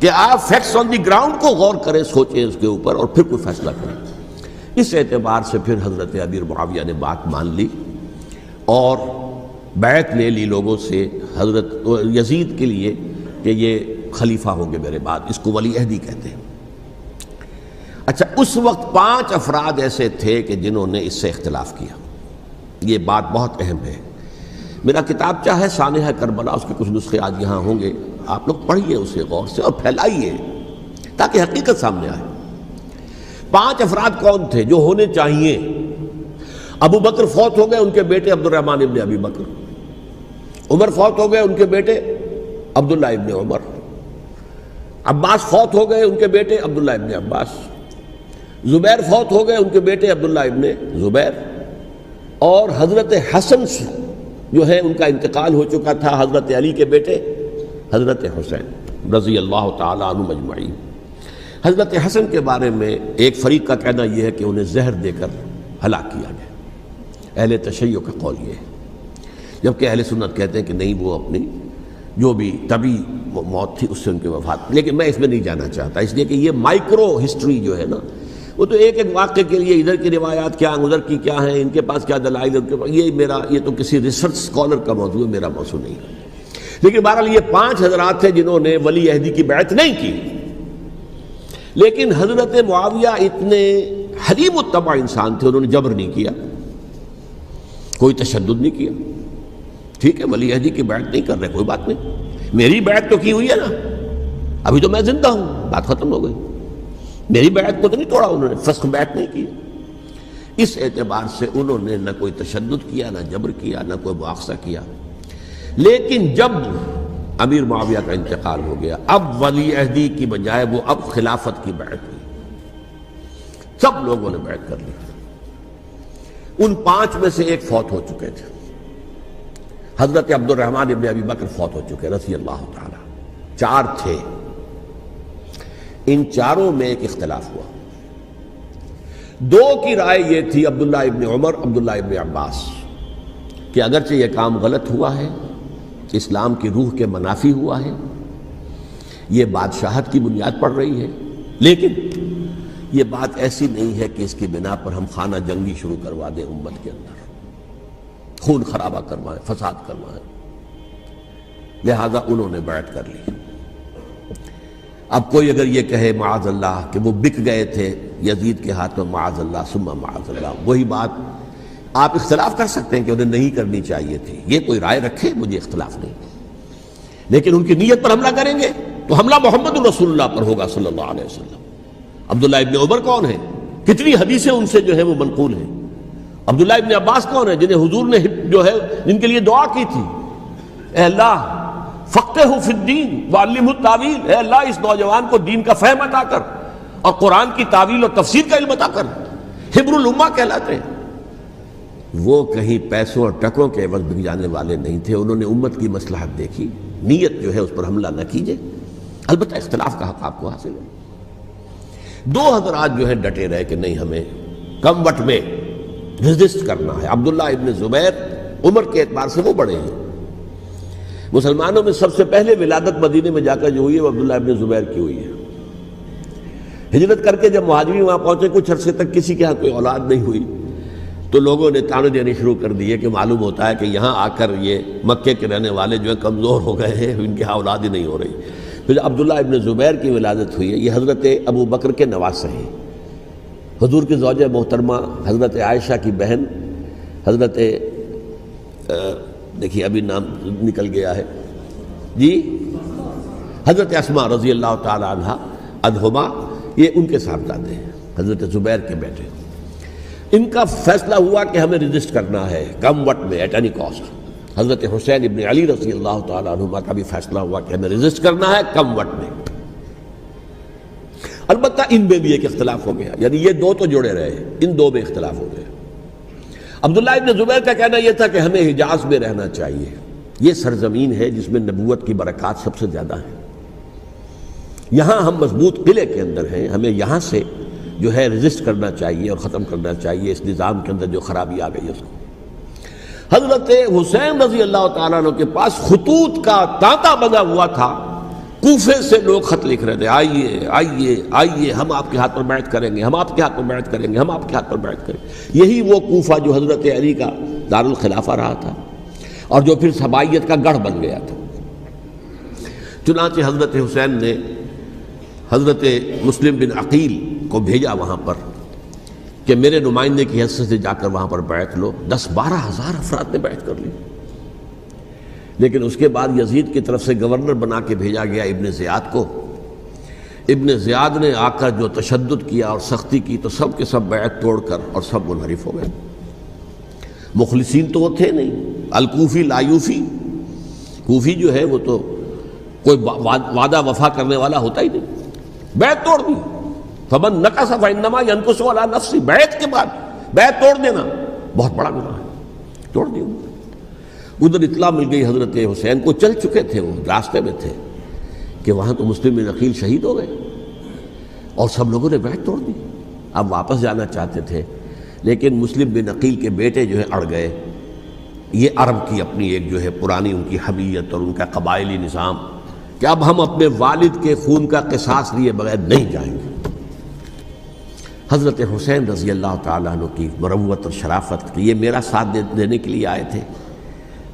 کہ آپ فیکٹس آن دی گراؤنڈ کو غور کریں، سوچیں اس کے اوپر اور پھر کوئی فیصلہ کریں۔ اس اعتبار سے پھر حضرت امیر معاویہ نے بات مان لی اور بیعت لے لی لوگوں سے حضرت یزید کے لیے کہ یہ خلیفہ ہوں گے میرے بعد، اس کو ولی عہدی کہتے ہیں۔ اچھا، اس وقت 5 افراد ایسے تھے کہ جنہوں نے اس سے اختلاف کیا، یہ بات بہت اہم ہے۔ میرا کتابچہ ہے سانحہ کربلا، اس کے کچھ نسخے آج یہاں ہوں گے، آپ لوگ پڑھیے اسے غور سے اور پھیلائیے تاکہ حقیقت سامنے آئے۔ 5 افراد کون تھے جو ہونے چاہیے؟ ابو بکر فوت ہو گئے، ان کے بیٹے عبد الرحمن ابن ابی بکر، عمر فوت ہو گئے، ان کے بیٹے عبداللہ ابن عمر، عباس فوت ہو گئے، ان کے بیٹے عبداللہ ابن عباس، زبیر فوت ہو گئے، ان کے بیٹے عبداللہ ابن زبیر، اور حضرت حسن جو ہے ان کا انتقال ہو چکا تھا، حضرت علی کے بیٹے حضرت حسین رضی اللہ تعالی عنہ اجمعین۔ حضرت حسن کے بارے میں ایک فریق کا کہنا یہ ہے کہ انہیں زہر دے کر ہلاک کیا گیا، اہل تشیع کا قول یہ ہے، جبکہ اہل سنت کہتے ہیں کہ نہیں، وہ اپنی جو بھی طبی موت تھی اس سے ان کی وفات، لیکن میں اس میں نہیں جانا چاہتا، اس لیے کہ یہ مائکرو ہسٹری جو ہے نا، وہ تو ایک ایک واقعے کے لیے ادھر کی روایات کیا، ادھر کی کیا ہیں، ان کے پاس کیا دلائل، ان کے پاس، یہ تو کسی ریسرچ اسکالر کا موضوع ہے، میرا موضوع نہیں ہے۔ لیکن بہرحال یہ 5 حضرات تھے جنہوں نے ولی عہدی کی بیعت نہیں کی، لیکن حضرت معاویہ اتنے حلیم الطبع انسان تھے، انہوں نے جبر نہیں کیا، کوئی تشدد نہیں کیا۔ ٹھیک ہے، ولی عہدی کی بیعت نہیں کر رہے، کوئی بات نہیں، میری بیعت تو کی ہوئی ہے نا، ابھی تو میں زندہ ہوں، بات ختم ہو گئی، میری بیعت کو تو نہیں توڑا انہوں نے، فسخ بیعت نہیں کی۔ اس اعتبار سے انہوں نے نہ کوئی تشدد کیا، نہ جبر کیا، نہ کوئی مواخذہ کیا۔ لیکن جب امیر معاویہ کا انتقال ہو گیا، اب ولی عہدی کی بجائے وہ اب خلافت کی بیعت ہوئی، سب لوگوں نے بیعت کر لی۔ ان 5 میں سے ایک فوت ہو چکے تھے، حضرت عبد الرحمن ابن ابی بکر فوت ہو چکے رضی اللہ تعالی، 4 تھے، ان 4 میں ایک اختلاف ہوا۔ 2 کی رائے یہ تھی، عبداللہ ابن عمر، عبداللہ ابن عباس، کہ اگرچہ یہ کام غلط ہوا ہے، اسلام کی روح کے منافی ہوا ہے، یہ بادشاہت کی بنیاد پڑ رہی ہے، لیکن یہ بات ایسی نہیں ہے کہ اس کی بنا پر ہم خانہ جنگی شروع کروا دیں، امت کے اندر خون خرابہ کروائیں، فساد کروائیں، لہذا انہوں نے بیعت کر لی۔ اب کوئی اگر یہ کہے معاذ اللہ کہ وہ بک گئے تھے یزید کے ہاتھ میں، معاذ اللہ ثم معاذ اللہ، وہی بات آپ اختلاف کر سکتے ہیں کہ انہیں نہیں کرنی چاہیے تھی، یہ کوئی رائے رکھے، مجھے اختلاف نہیں، لیکن ان کی نیت پر حملہ کریں گے تو حملہ محمد الرسول اللہ پر ہوگا صلی اللہ علیہ وسلم۔ عبداللہ ابن عمر کون ہے؟ کتنی حدیثیں ان سے جو ہے وہ منقول ہیں۔ عبداللہ ابن عباس کون ہے؟ جنہیں حضور نے جو ہے جن کے لیے دعا کی تھی، اے اللہ فقہہ فی الدین وعلمہ التاویل، اے اللہ اس نوجوان کو دین کا فہم عطا کر اور قرآن کی تعویل اور تفسیر کا علم عطا کر، حبر الامہ کہلاتے ہیں۔ وہ کہیں پیسوں اور ٹکوں کے عوض بک جانے والے نہیں تھے، انہوں نے امت کی مصلحت دیکھی، نیت جو ہے اس پر حملہ نہ کیجئے، البتہ اختلاف کا حق آپ کو حاصل ہے۔ 2 حضرات جو ہے ڈٹے رہے کہ نہیں، ہمیں کم وٹ میں ریزسٹ کرنا ہے۔ عبداللہ ابن زبیر عمر کے اعتبار سے وہ بڑے ہیں، مسلمانوں میں سب سے پہلے ولادت مدینے میں جا کر جو ہوئی ہے وہ عبداللہ ابن زبیر کی ہوئی ہے۔ ہجرت کر کے جب مہاجرین وہاں پہنچے، کچھ عرصے تک کسی کے ہاں کوئی اولاد نہیں ہوئی، تو لوگوں نے تانے دینے شروع کر دیے کہ معلوم ہوتا ہے کہ یہاں آ کر یہ مکے کے رہنے والے جو ہیں کمزور ہو گئے ہیں، ان کے ہاں اولاد ہی نہیں ہو رہی۔ پھر عبداللہ ابن زبیر کی ولادت ہوئی ہے، یہ حضرت ابو بکر کے نواسے ہیں، حضور کی زوجہ محترمہ حضرت عائشہ کی بہن، حضرت دیکھیے ابھی نام نکل گیا ہے جی، حضرت اسماء رضی اللہ تعالی عنہا عنہما، یہ ان کے صاحبزادے ہیں، حضرت زبیر کے بیٹے۔ ان کا فیصلہ ہوا کہ ہمیں رجسٹ کرنا ہے کم وقت میں، ایٹ اینی کاسٹ۔ حضرت حسین ابن علی رضی اللہ تعالی عنہما کا بھی فیصلہ ہوا کہ ہمیں رجسٹ کرنا ہے کم وقت میں۔ البتہ ان میں بھی ایک اختلاف ہو گیا، یعنی یہ 2 تو جڑے رہے، ان 2 میں اختلاف ہو گیا۔ عبداللہ ابن زبیر کا کہنا یہ تھا کہ ہمیں حجاز میں رہنا چاہیے، یہ سرزمین ہے جس میں نبوت کی برکات سب سے زیادہ ہیں، یہاں ہم مضبوط قلعے کے اندر ہیں، ہمیں یہاں سے جو ہے رجسٹ کرنا چاہیے اور ختم کرنا چاہیے اس نظام کے اندر جو خرابی آ گئی ہے اس کو۔ حضرت حسین رضی اللہ تعالیٰ عنہ کے پاس خطوط کا تانتا بنا ہوا تھا، کوفے سے لوگ خط لکھ رہے تھے، آئیے آئیے آئیے، ہم آپ کے ہاتھ پر بیعت کریں گے، ہم آپ کے ہاتھ پر بیعت کریں گے، ہم آپ کے ہاتھ پر بیعت کریں گے۔ یہی وہ کوفہ جو حضرت علی کا دارالخلافہ رہا تھا اور جو پھر صبائیت کا گڑھ بن گیا تھا۔ چنانچہ حضرت حسین نے حضرت مسلم بن عقیل کو بھیجا وہاں پر کہ میرے نمائندے کی حیثیت سے جا کر وہاں پر بیعت لو۔ 10-12 ہزار افراد نے بیعت کر لی، لیکن اس کے بعد یزید کی طرف سے گورنر بنا کے بھیجا گیا ابن زیاد کو۔ ابن زیاد نے آ کر جو تشدد کیا اور سختی کی تو سب کے سب بیعت توڑ کر اور سب منحرف ہو گئے. مخلصین تو وہ تھے نہیں. الکوفی لایوفی، کوفی جو ہے وہ تو کوئی وعدہ وفا کرنے والا ہوتا ہی نہیں، بیعت توڑ دی. فمن نقص فانما ينقص على نفسه، بیعت کے بعد بیعت توڑ دینا بہت بڑا گناہ ہے، توڑ دی. ادھر اطلاع مل گئی حضرت حسین کو، چل چکے تھے وہ، راستے میں تھے کہ وہاں تو مسلم بن عقیل شہید ہو گئے اور سب لوگوں نے بیعت توڑ دی. اب واپس جانا چاہتے تھے لیکن مسلم بن عقیل کے بیٹے جو ہے اڑ گئے. یہ عرب کی اپنی ایک جو ہے پرانی ان کی حمیت اور ان کا قبائلی نظام کہ اب ہم اپنے والد کے خون کا قصاص لیے بغیر نہیں جائیں گے. حضرت حسین رضی اللہ تعالیٰ عنہ کی مروت اور شرافت کہ یہ میرا ساتھ دینے کے لیے آئے تھے،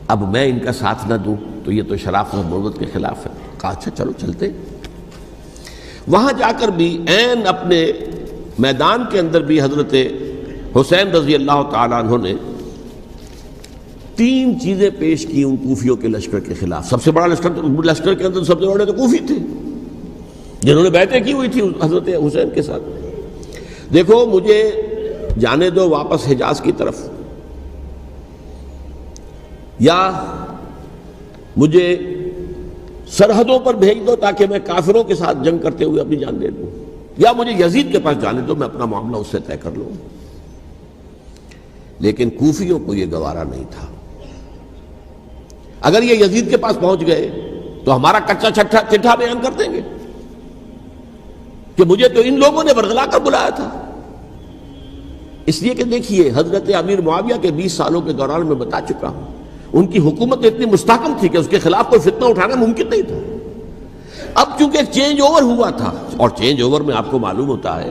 اب میں ان کا ساتھ نہ دوں تو یہ تو شرافت اور مروت کے خلاف ہے. کہا اچھا چلو چلتے. وہاں جا کر بھی عین اپنے میدان کے اندر بھی حضرت حسین رضی اللہ تعالیٰ عنہ نے 3 چیزیں پیش کی ان کوفیوں کے لشکر کے خلاف. سب سے بڑا لشکر کے اندر سب سے بڑے تو کوفی تھے جنہوں نے بیعتیں کی ہوئی تھی حضرت حسین کے ساتھ. دیکھو مجھے جانے دو واپس حجاز کی طرف، یا مجھے سرحدوں پر بھیج دو تاکہ میں کافروں کے ساتھ جنگ کرتے ہوئے اپنی جان دے دوں، یا مجھے یزید کے پاس جانے دو، میں اپنا معاملہ اس سے طے کر لوں. لیکن کوفیوں کو یہ گوارا نہیں تھا. اگر یہ یزید کے پاس پہنچ گئے تو ہمارا کچا چٹھا بیان کر دیں گے کہ مجھے تو ان لوگوں نے برگلا کر بلایا تھا. اس لیے کہ دیکھیے حضرت امیر معاویہ کے 20 سالوں کے دوران میں بتا چکا ہوں ان کی حکومت اتنی مستحکم تھی کہ اس کے خلاف کوئی فتنہ اٹھانا ممکن نہیں تھا. اب چونکہ ایک چینج اوور ہوا تھا، اور چینج اوور میں آپ کو معلوم ہوتا ہے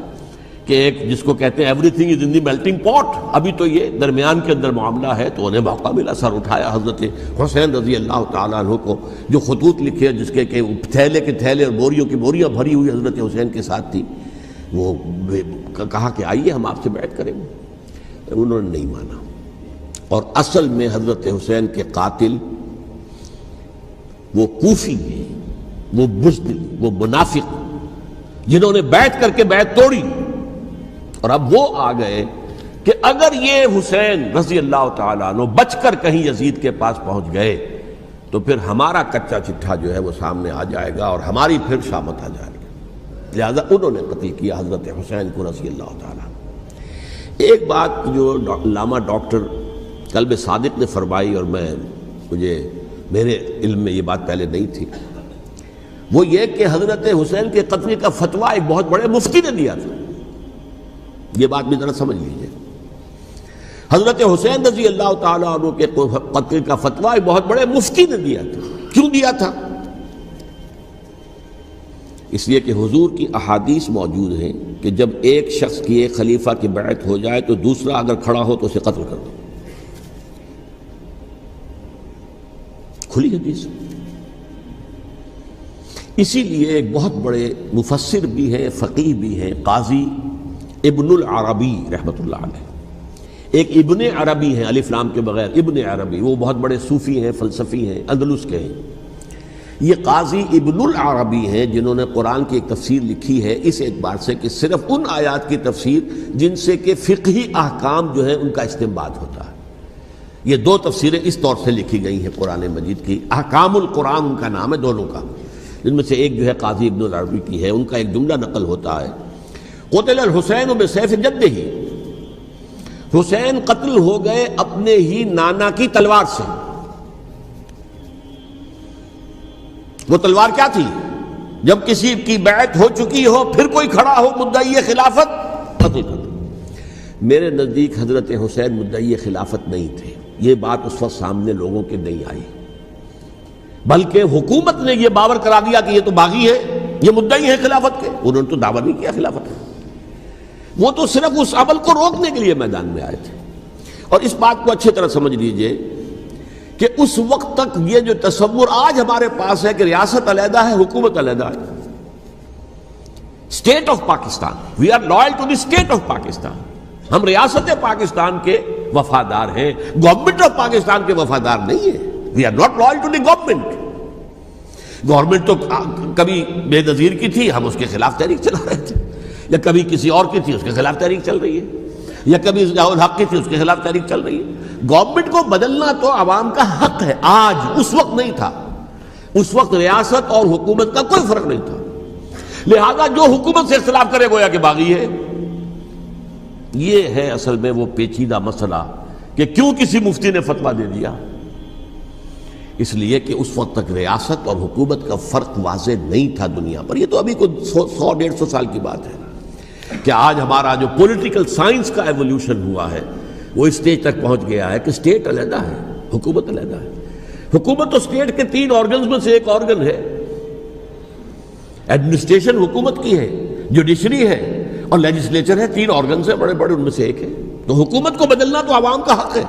کہ ایک جس کو کہتے ہیں every thing is in the melting پاٹ، ابھی تو یہ درمیان کے اندر معاملہ ہے، تو انہیں موقع ملا، سر اٹھایا حضرت حسین رضی اللہ تعالیٰ عنہ کو. جو خطوط لکھے جس کے کہ تھیلے کے تھیلے اور بوریوں کی بوریاں بھری ہوئی حضرت حسین کے ساتھ تھی، وہ کہا کہ آئیے ہم آپ سے بیعت کریں گے. انہوں نے نہیں مانا. اور اصل میں حضرت حسین کے قاتل وہ کوفی ہیں، وہ بزدل، وہ منافق جنہوں نے بیعت کر کے بیعت توڑی. اور اب وہ آ گئے کہ اگر یہ حسین رضی اللہ تعالیٰ عنہ بچ کر کہیں یزید کے پاس پہنچ گئے تو پھر ہمارا کچا چٹھا جو ہے وہ سامنے آ جائے گا اور ہماری پھر شامت آ جائے گی. لہذا انہوں نے قتل کیا حضرت حسین کو رضی اللہ تعالیٰ. ایک بات جو علامہ ڈاکٹر قلب صادق نے فرمائی، اور میرے علم میں یہ بات پہلے نہیں تھی، وہ یہ کہ حضرت حسین کے قتل کا فتویٰ ایک بہت بڑے مفتی نے دیا تھا. یہ بات بھی ذرا سمجھ لیجیے. حضرت حسین رضی اللہ تعالیٰ عنہ کے قتل کا فتویٰ ایک بہت بڑے مفتی نے دیا تھا. کیوں دیا تھا؟ اس لیے کہ حضور کی احادیث موجود ہیں کہ جب ایک شخص کی ایک خلیفہ کی بیعت ہو جائے تو دوسرا اگر کھڑا ہو تو اسے قتل کر دو. کھلی حدیث. اسی لیے ایک بہت بڑے مفسر بھی ہیں، فقیہ بھی ہیں، قاضی ابن العربی رحمۃ اللہ علیہ. ایک ابن عربی ہیں الف لام کے بغیر، ابن عربی، وہ بہت بڑے صوفی ہیں، فلسفی ہیں، اندلس کے ہیں. یہ قاضی ابن العربی ہیں جنہوں نے قرآن کی ایک تفسیر لکھی ہے اس اعتبار سے کہ صرف ان آیات کی تفسیر جن سے کہ فقہی احکام جو ہیں ان کا استنباط ہوتا ہے. یہ 2 تفسیریں اس طور سے لکھی گئی ہیں قرآن مجید کی. احکام القرآن ان کا نام ہے دونوں کا، جن میں سے ایک جو ہے قاضی ابن العربی کی ہے. ان کا ایک جملہ نقل ہوتا ہے، قتل الحسین بسیف جدہ، حسین قتل ہو گئے اپنے ہی نانا کی تلوار سے. وہ تلوار کیا تھی؟ جب کسی کی بیعت ہو چکی ہو پھر کوئی کھڑا ہو مدعی خلافت، قتل کر دو. میرے نزدیک حضرت حسین مدعی خلافت نہیں تھے. یہ بات اس وقت سامنے لوگوں کے نہیں آئی، بلکہ حکومت نے یہ باور کرا دیا کہ یہ تو باغی ہے، یہ مدعی ہے خلافت کے. انہوں نے تو دعویٰ نہیں کیا خلافت کا، وہ تو صرف اس عمل کو روکنے کے لیے میدان میں آئے تھے. اور اس بات کو اچھی طرح سمجھ لیجئے کہ اس وقت تک یہ جو تصور آج ہمارے پاس ہے کہ ریاست علیحدہ ہے، حکومت علیحدہ ہے، state of Pakistan, we are loyal to the state of Pakistan, ہم ریاست پاکستان کے وفادار ہیں، گورنمنٹ آف پاکستان کے وفادار نہیں ہیں. We are not loyal to the government. Government تو کبھی بے نظیر کی تھی، ہم اس کے خلاف تحریک چلا رہے تھے، یا کبھی کسی اور کی تھی اس کے خلاف تحریک چل رہی ہے، یا کبھی ضیاء الحق کی تھی اس کے خلاف تحریک چل رہی ہے۔ گورنمنٹ کو بدلنا تو عوام کا حق ہے، آج، اس وقت نہیں تھا۔ اس وقت ریاست اور حکومت کا کوئی فرق نہیں تھا، لہذا جو حکومت سے اختلاف کرے گویا کہ باغی ہے۔ یہ ہے اصل میں وہ پیچیدہ مسئلہ کہ کیوں کسی مفتی نے فتویٰ دے دیا، اس لیے کہ اس وقت تک ریاست اور حکومت کا فرق واضح نہیں تھا دنیا پر۔ یہ تو ابھی کوئی 100-150 سال کی بات ہے کہ آج ہمارا جو پولیٹیکل سائنس کا ایولیوشن ہوا ہے وہ اس اسٹیج تک پہنچ گیا ہے کہ اسٹیٹ علیحدہ ہے، حکومت علیحدہ ہے۔ حکومت تو اسٹیٹ کے 3 آرگنز میں سے ایک آرگن ہے، ایڈمنسٹریشن حکومت کی ہے، جوڈیشری ہے اور لیجسلیچر ہے، 3 آرگنز ہیں بڑے بڑے، ان میں سے ایک ہے۔ تو حکومت کو بدلنا تو عوام کا حق ہے،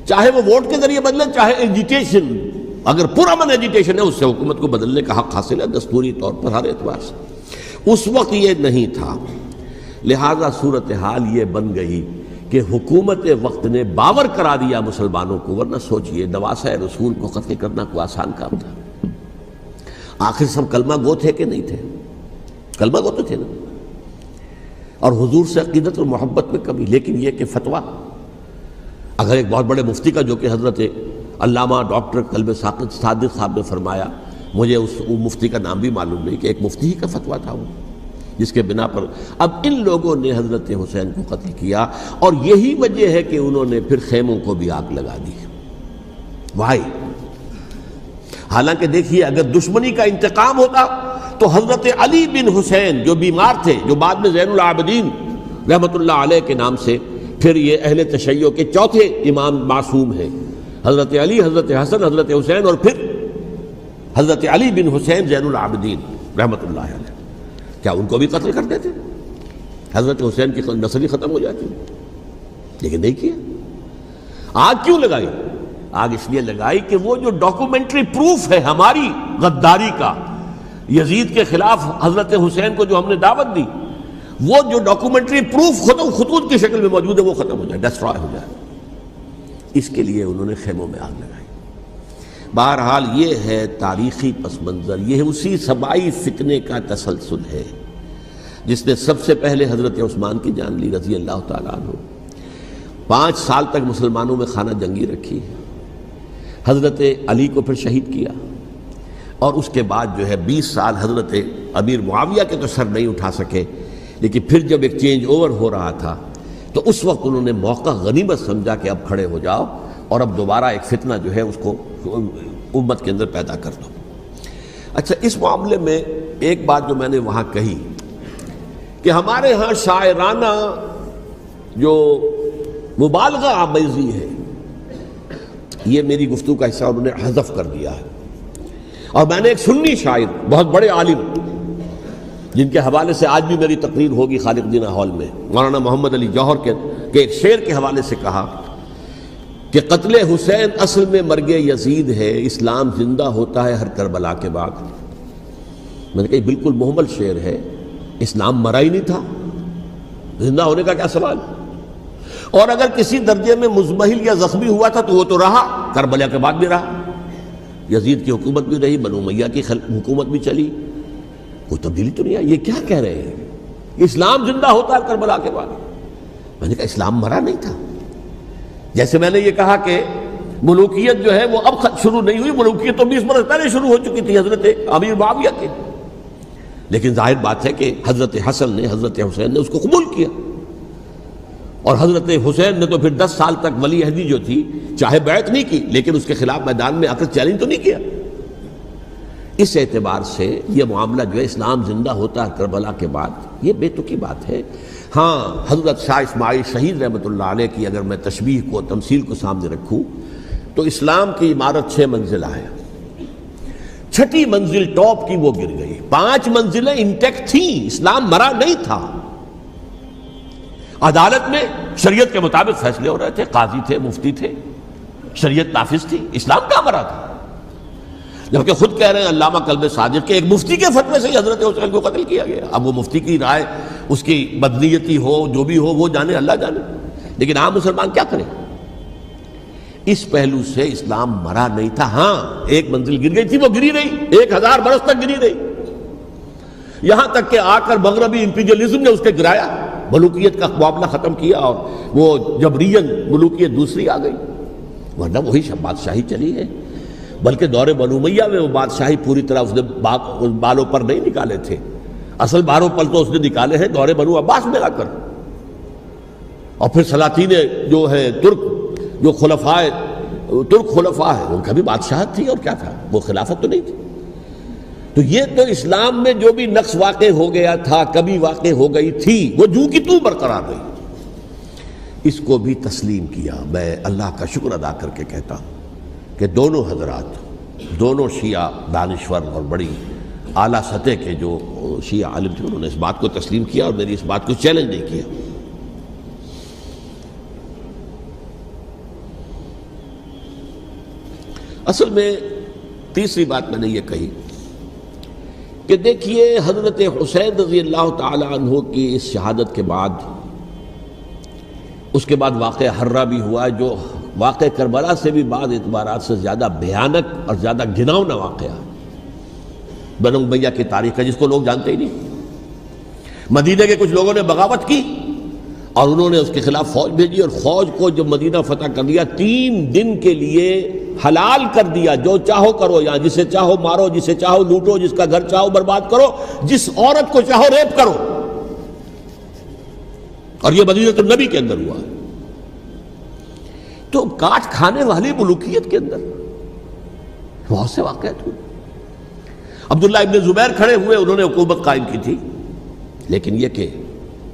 چاہے وہ ووٹ کے ذریعے بدلیں، چاہے ایجیٹیشن، اگر پرامن ایجیٹیشن ہے اس سے حکومت کو بدلنے کا حق حاصل ہے دستوری طور پر ہر اعتبار سے۔ اس وقت یہ نہیں تھا، لہذا صورتحال یہ بن گئی کہ حکومت وقت نے باور کرا دیا مسلمانوں کو، ورنہ سوچئے نواسۂ رسول کو قتل کرنا کوئی آسان کام تھا؟ آخر سب کلمہ گو تھے کہ نہیں تھے؟ کلمہ گو تو تھے نا، اور حضور سے عقیدت اور محبت میں کمی، لیکن یہ کہ فتویٰ اگر ایک بہت بڑے مفتی کا، جو کہ حضرت علامہ ڈاکٹر قلب صادق صاحب نے فرمایا، مجھے اس مفتی کا نام بھی معلوم نہیں، کہ ایک مفتی ہی کا فتویٰ تھا وہ، جس کے بنا پر اب ان لوگوں نے حضرت حسین کو قتل کیا، اور یہی وجہ ہے کہ انہوں نے پھر خیموں کو بھی آگ لگا دی۔ وائی حالانکہ دیکھیے اگر دشمنی کا انتقام ہوتا تو حضرت علی بن حسین جو بیمار تھے، جو بعد میں زین العابدین رحمت اللہ علیہ کے نام سے پھر یہ اہل تشیع کے چوتھے امام معصوم ہیں، حضرت علی، حضرت حسن، حضرت حسین، اور پھر حضرت علی بن حسین زین العابدین رحمت اللہ علیہ، کیا ان کو بھی قتل کرتے تھے؟ حضرت حسین کی نسل ہی ختم ہو جاتی، لیکن نہیں کیا۔ آگ کیوں لگائی؟ آگ اس لیے لگائی کہ وہ جو ڈاکومنٹری پروف ہے ہماری غداری کا یزید کے خلاف حضرت حسین کو جو ہم نے دعوت دی، وہ جو ڈاکومنٹری پروف خطوط کی شکل میں موجود ہے وہ ختم ہو جائے، ڈسٹرائے ہو جائے۔ اس کے لیے انہوں نے خیموں میں آگ لگائی۔ بہرحال یہ ہے تاریخی پس منظر، یہ اسی سبائی فتنے کا تسلسل ہے جس نے سب سے پہلے حضرت عثمان کی جان لی رضی اللہ تعالیٰ عنہ۔ 5 سال تک مسلمانوں میں خانہ جنگی رکھی، حضرت علی کو پھر شہید کیا، اور اس کے بعد جو ہے 20 سال حضرت امیر معاویہ کے تو سر نہیں اٹھا سکے، لیکن پھر جب ایک چینج اوور ہو رہا تھا تو اس وقت انہوں نے موقع غنیمت سمجھا کہ اب کھڑے ہو جاؤ اور اب دوبارہ ایک فتنہ جو ہے اس کو امت کے اندر پیدا کر دو۔ اچھا، اس معاملے میں ایک بات جو میں نے وہاں کہی کہ ہمارے ہاں شاعرانہ جو مبالغہ آمیزی ہے، یہ میری گفتگو کا حصہ انہوں نے حذف کر دیا ہے، اور میں نے ایک سنی شاعر، بہت بڑے عالم، جن کے حوالے سے آج بھی میری تقریر ہوگی خالق جناح ہال میں، مولانا محمد علی جوہر کے ایک شعر کے حوالے سے کہا کہ قتل حسین اصل میں مرگ یزید ہے، اسلام زندہ ہوتا ہے ہر کربلا کے بعد۔ میں نے کہا بالکل محمل شعر ہے، اسلام مرا ہی نہیں تھا، زندہ ہونے کا کیا سوال؟ اور اگر کسی درجے میں مزمحل یا زخمی ہوا تھا تو وہ تو رہا، کربلا کے بعد بھی رہا، یزید کی حکومت بھی رہی، بنو امیہ کی حکومت بھی چلی، کوئی تبدیلی تو نہیں آئی۔ یہ کیا کہہ رہے ہیں؟ اسلام زندہ ہوتا ہے کربلا کے بعد؟ میں نے کہا اسلام مرا نہیں تھا۔ جیسے میں نے یہ کہا کہ ملوکیت جو ہے وہ اب شروع نہیں ہوئی، ملوکیت تو 20 برس پہلے شروع ہو چکی تھی حضرت امیر معاویہ کے، لیکن ظاہر بات ہے کہ حضرت حسن نے، حضرت حسین نے اس کو قبول کیا، اور حضرت حسین نے تو پھر 10 سال تک ولی عہدی جو تھی چاہے بیعت نہیں کی، لیکن اس کے خلاف میدان میں آ کر چیلنج تو نہیں کیا۔ اس اعتبار سے یہ معاملہ جو ہے اسلام زندہ ہوتا ہے کربلا کے بعد، یہ بے تکی بات ہے۔ ہاں، حضرت شاہ اسماعیل شہید رحمۃ اللہ علیہ کی اگر میں تشبیہ کو، تمثیل کو سامنے رکھوں تو اسلام کی عمارت 6 منزلہ ہے، 6ٹھی منزل ٹاپ کی وہ گر گئی، 5 منزلیں انٹیکٹ تھیں، اسلام مرا نہیں تھا۔ عدالت میں شریعت کے مطابق فیصلے ہو رہے تھے، قاضی تھے، مفتی تھے، شریعت نافذ تھی، اسلام کہاں مرا تھا؟ جبکہ خود کہہ رہے ہیں علامہ قلب صادق کہ ایک مفتی کے فتوے سے ہی حضرت حسین کو قتل کیا گیا۔ اب وہ مفتی کی رائے، اس کی بدنیتی ہو، جو بھی ہو، وہ جانے، اللہ جانے، لیکن عام مسلمان کیا کرے؟ اس پہلو سے اسلام مرا نہیں تھا. ہاں ایک منزل گر گئی تھی، وہ گری رہی، 1000 برس تک گری رہی، یہاں تک کہ آ کر مغربی امپیریلزم نے اس کے گرایا، ملوکیت کا معاملہ ختم کیا اور وہ جبرین ملوکیت دوسری آ گئی. ورنہ وہی بادشاہی چلی ہے. بلکہ دور بنو امیہ میں وہ بادشاہی پوری طرح اس نے بالوں پر نہیں نکالے تھے، اصل باروں پل تو اس نے نکالے ہیں دور بنو عباس میں آ کر. اور پھر سلاطین جو ہے ترک، جو ترک خلفاء ہے، ان کا بھی بادشاہت تھی اور کیا تھا، وہ خلافت تو نہیں تھی. تو یہ تو اسلام میں جو بھی نقص واقع ہو گیا تھا، کبھی واقع ہو گئی تھی، وہ جو کی تو برقرار رہی. اس کو بھی تسلیم کیا. میں اللہ کا شکر ادا کر کے کہتا ہوں کہ دونوں حضرات، دونوں شیعہ دانشور اور بڑی اعلیٰ سطح کے جو شیعہ عالم تھے، انہوں نے اس بات کو تسلیم کیا اور میری اس بات کو چیلنج نہیں کیا. اصل میں تیسری بات میں نے یہ کہی کہ دیکھیے حضرت حسین رضی اللہ تعالی عنہ کی اس شہادت کے بعد، اس کے بعد واقعہ حرہ بھی ہوا، جو واقعہ کربلا سے بھی بعض اعتبارات سے زیادہ بھیانک اور زیادہ گھناؤنا واقعہ بنو امیہ کی تاریخ ہے، جس کو لوگ جانتے ہی نہیں. مدینہ کے کچھ لوگوں نے بغاوت کی اور انہوں نے اس کے خلاف فوج بھیجی، اور فوج کو جب مدینہ فتح کر لیا، 3 دن کے لیے حلال کر دیا، جو چاہو کرو، یہاں جسے چاہو مارو، جسے چاہو لوٹو، جس کا گھر چاہو برباد کرو، جس عورت کو چاہو ریپ کرو. اور یہ مدینہ النبی کے اندر ہوا. تو کاٹ کھانے والی ملوکیت کے اندر بہت سے واقعات ہوئے. عبداللہ ابن زبیر کھڑے ہوئے، انہوں نے حکومت قائم کی تھی، لیکن یہ کہ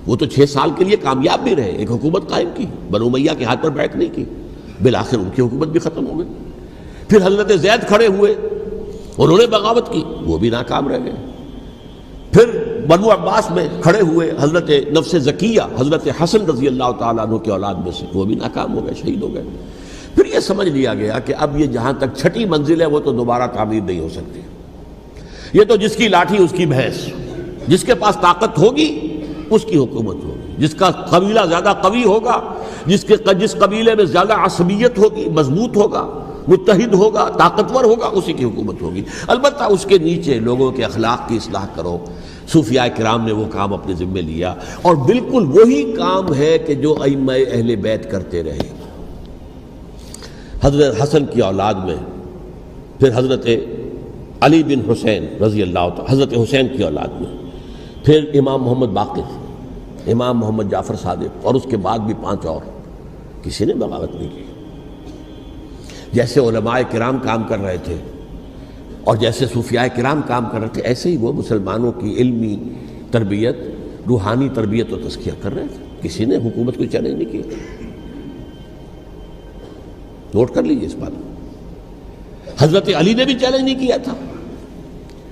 وہ تو 6 سال کے لیے کامیاب بھی رہے، ایک حکومت قائم کی، بنو امیہ کے ہاتھ پر بیعت نہیں کی، بالآخر ان کی حکومت بھی ختم ہو گئی. پھر حضرت زید کھڑے ہوئے، انہوں نے بغاوت کی، وہ بھی ناکام رہ گئے. پھر بنو عباس میں کھڑے ہوئے حضرت نفس زکیہ، حضرت حسن رضی اللہ تعالیٰ عنہ کے اولاد میں سے، وہ بھی ناکام ہو گئے، شہید ہو گئے. پھر یہ سمجھ لیا گیا کہ اب یہ جہاں تک چھٹی منزل ہے وہ تو دوبارہ تعمیر نہیں ہو سکتی. یہ تو جس کی لاٹھی اس کی بھینس، جس کے پاس طاقت ہوگی اس کی حکومت ہوگی، جس کا قبیلہ زیادہ قوی ہوگا، جس قبیلے میں زیادہ عصبیت ہوگی، مضبوط ہوگا، متحد ہوگا، طاقتور ہوگا، اسی کی حکومت ہوگی. البتہ اس کے نیچے لوگوں کے اخلاق کی اصلاح کرو. صوفیاء کرام نے وہ کام اپنے ذمے لیا، اور بالکل وہی کام ہے کہ جو ائمہ اہل بیت کرتے رہے. حضرت حسن کی اولاد میں پھر حضرت علی بن حسین رضی اللہ تعالی، حضرت حسین کی اولاد میں پھر امام محمد باقر، امام محمد جعفر صادق، اور اس کے بعد بھی 5 اور. کسی نے بغاوت نہیں کی. جیسے علماء کرام کام کر رہے تھے اور جیسے صوفیاء کرام کام کر رہے تھے، ایسے ہی وہ مسلمانوں کی علمی تربیت، روحانی تربیت و تزکیہ کر رہے تھے. کسی نے حکومت کو چیلنج نہیں کیا. نوٹ کر لیجیے اس بات کو. حضرت علی نے بھی چیلنج نہیں کیا تھا،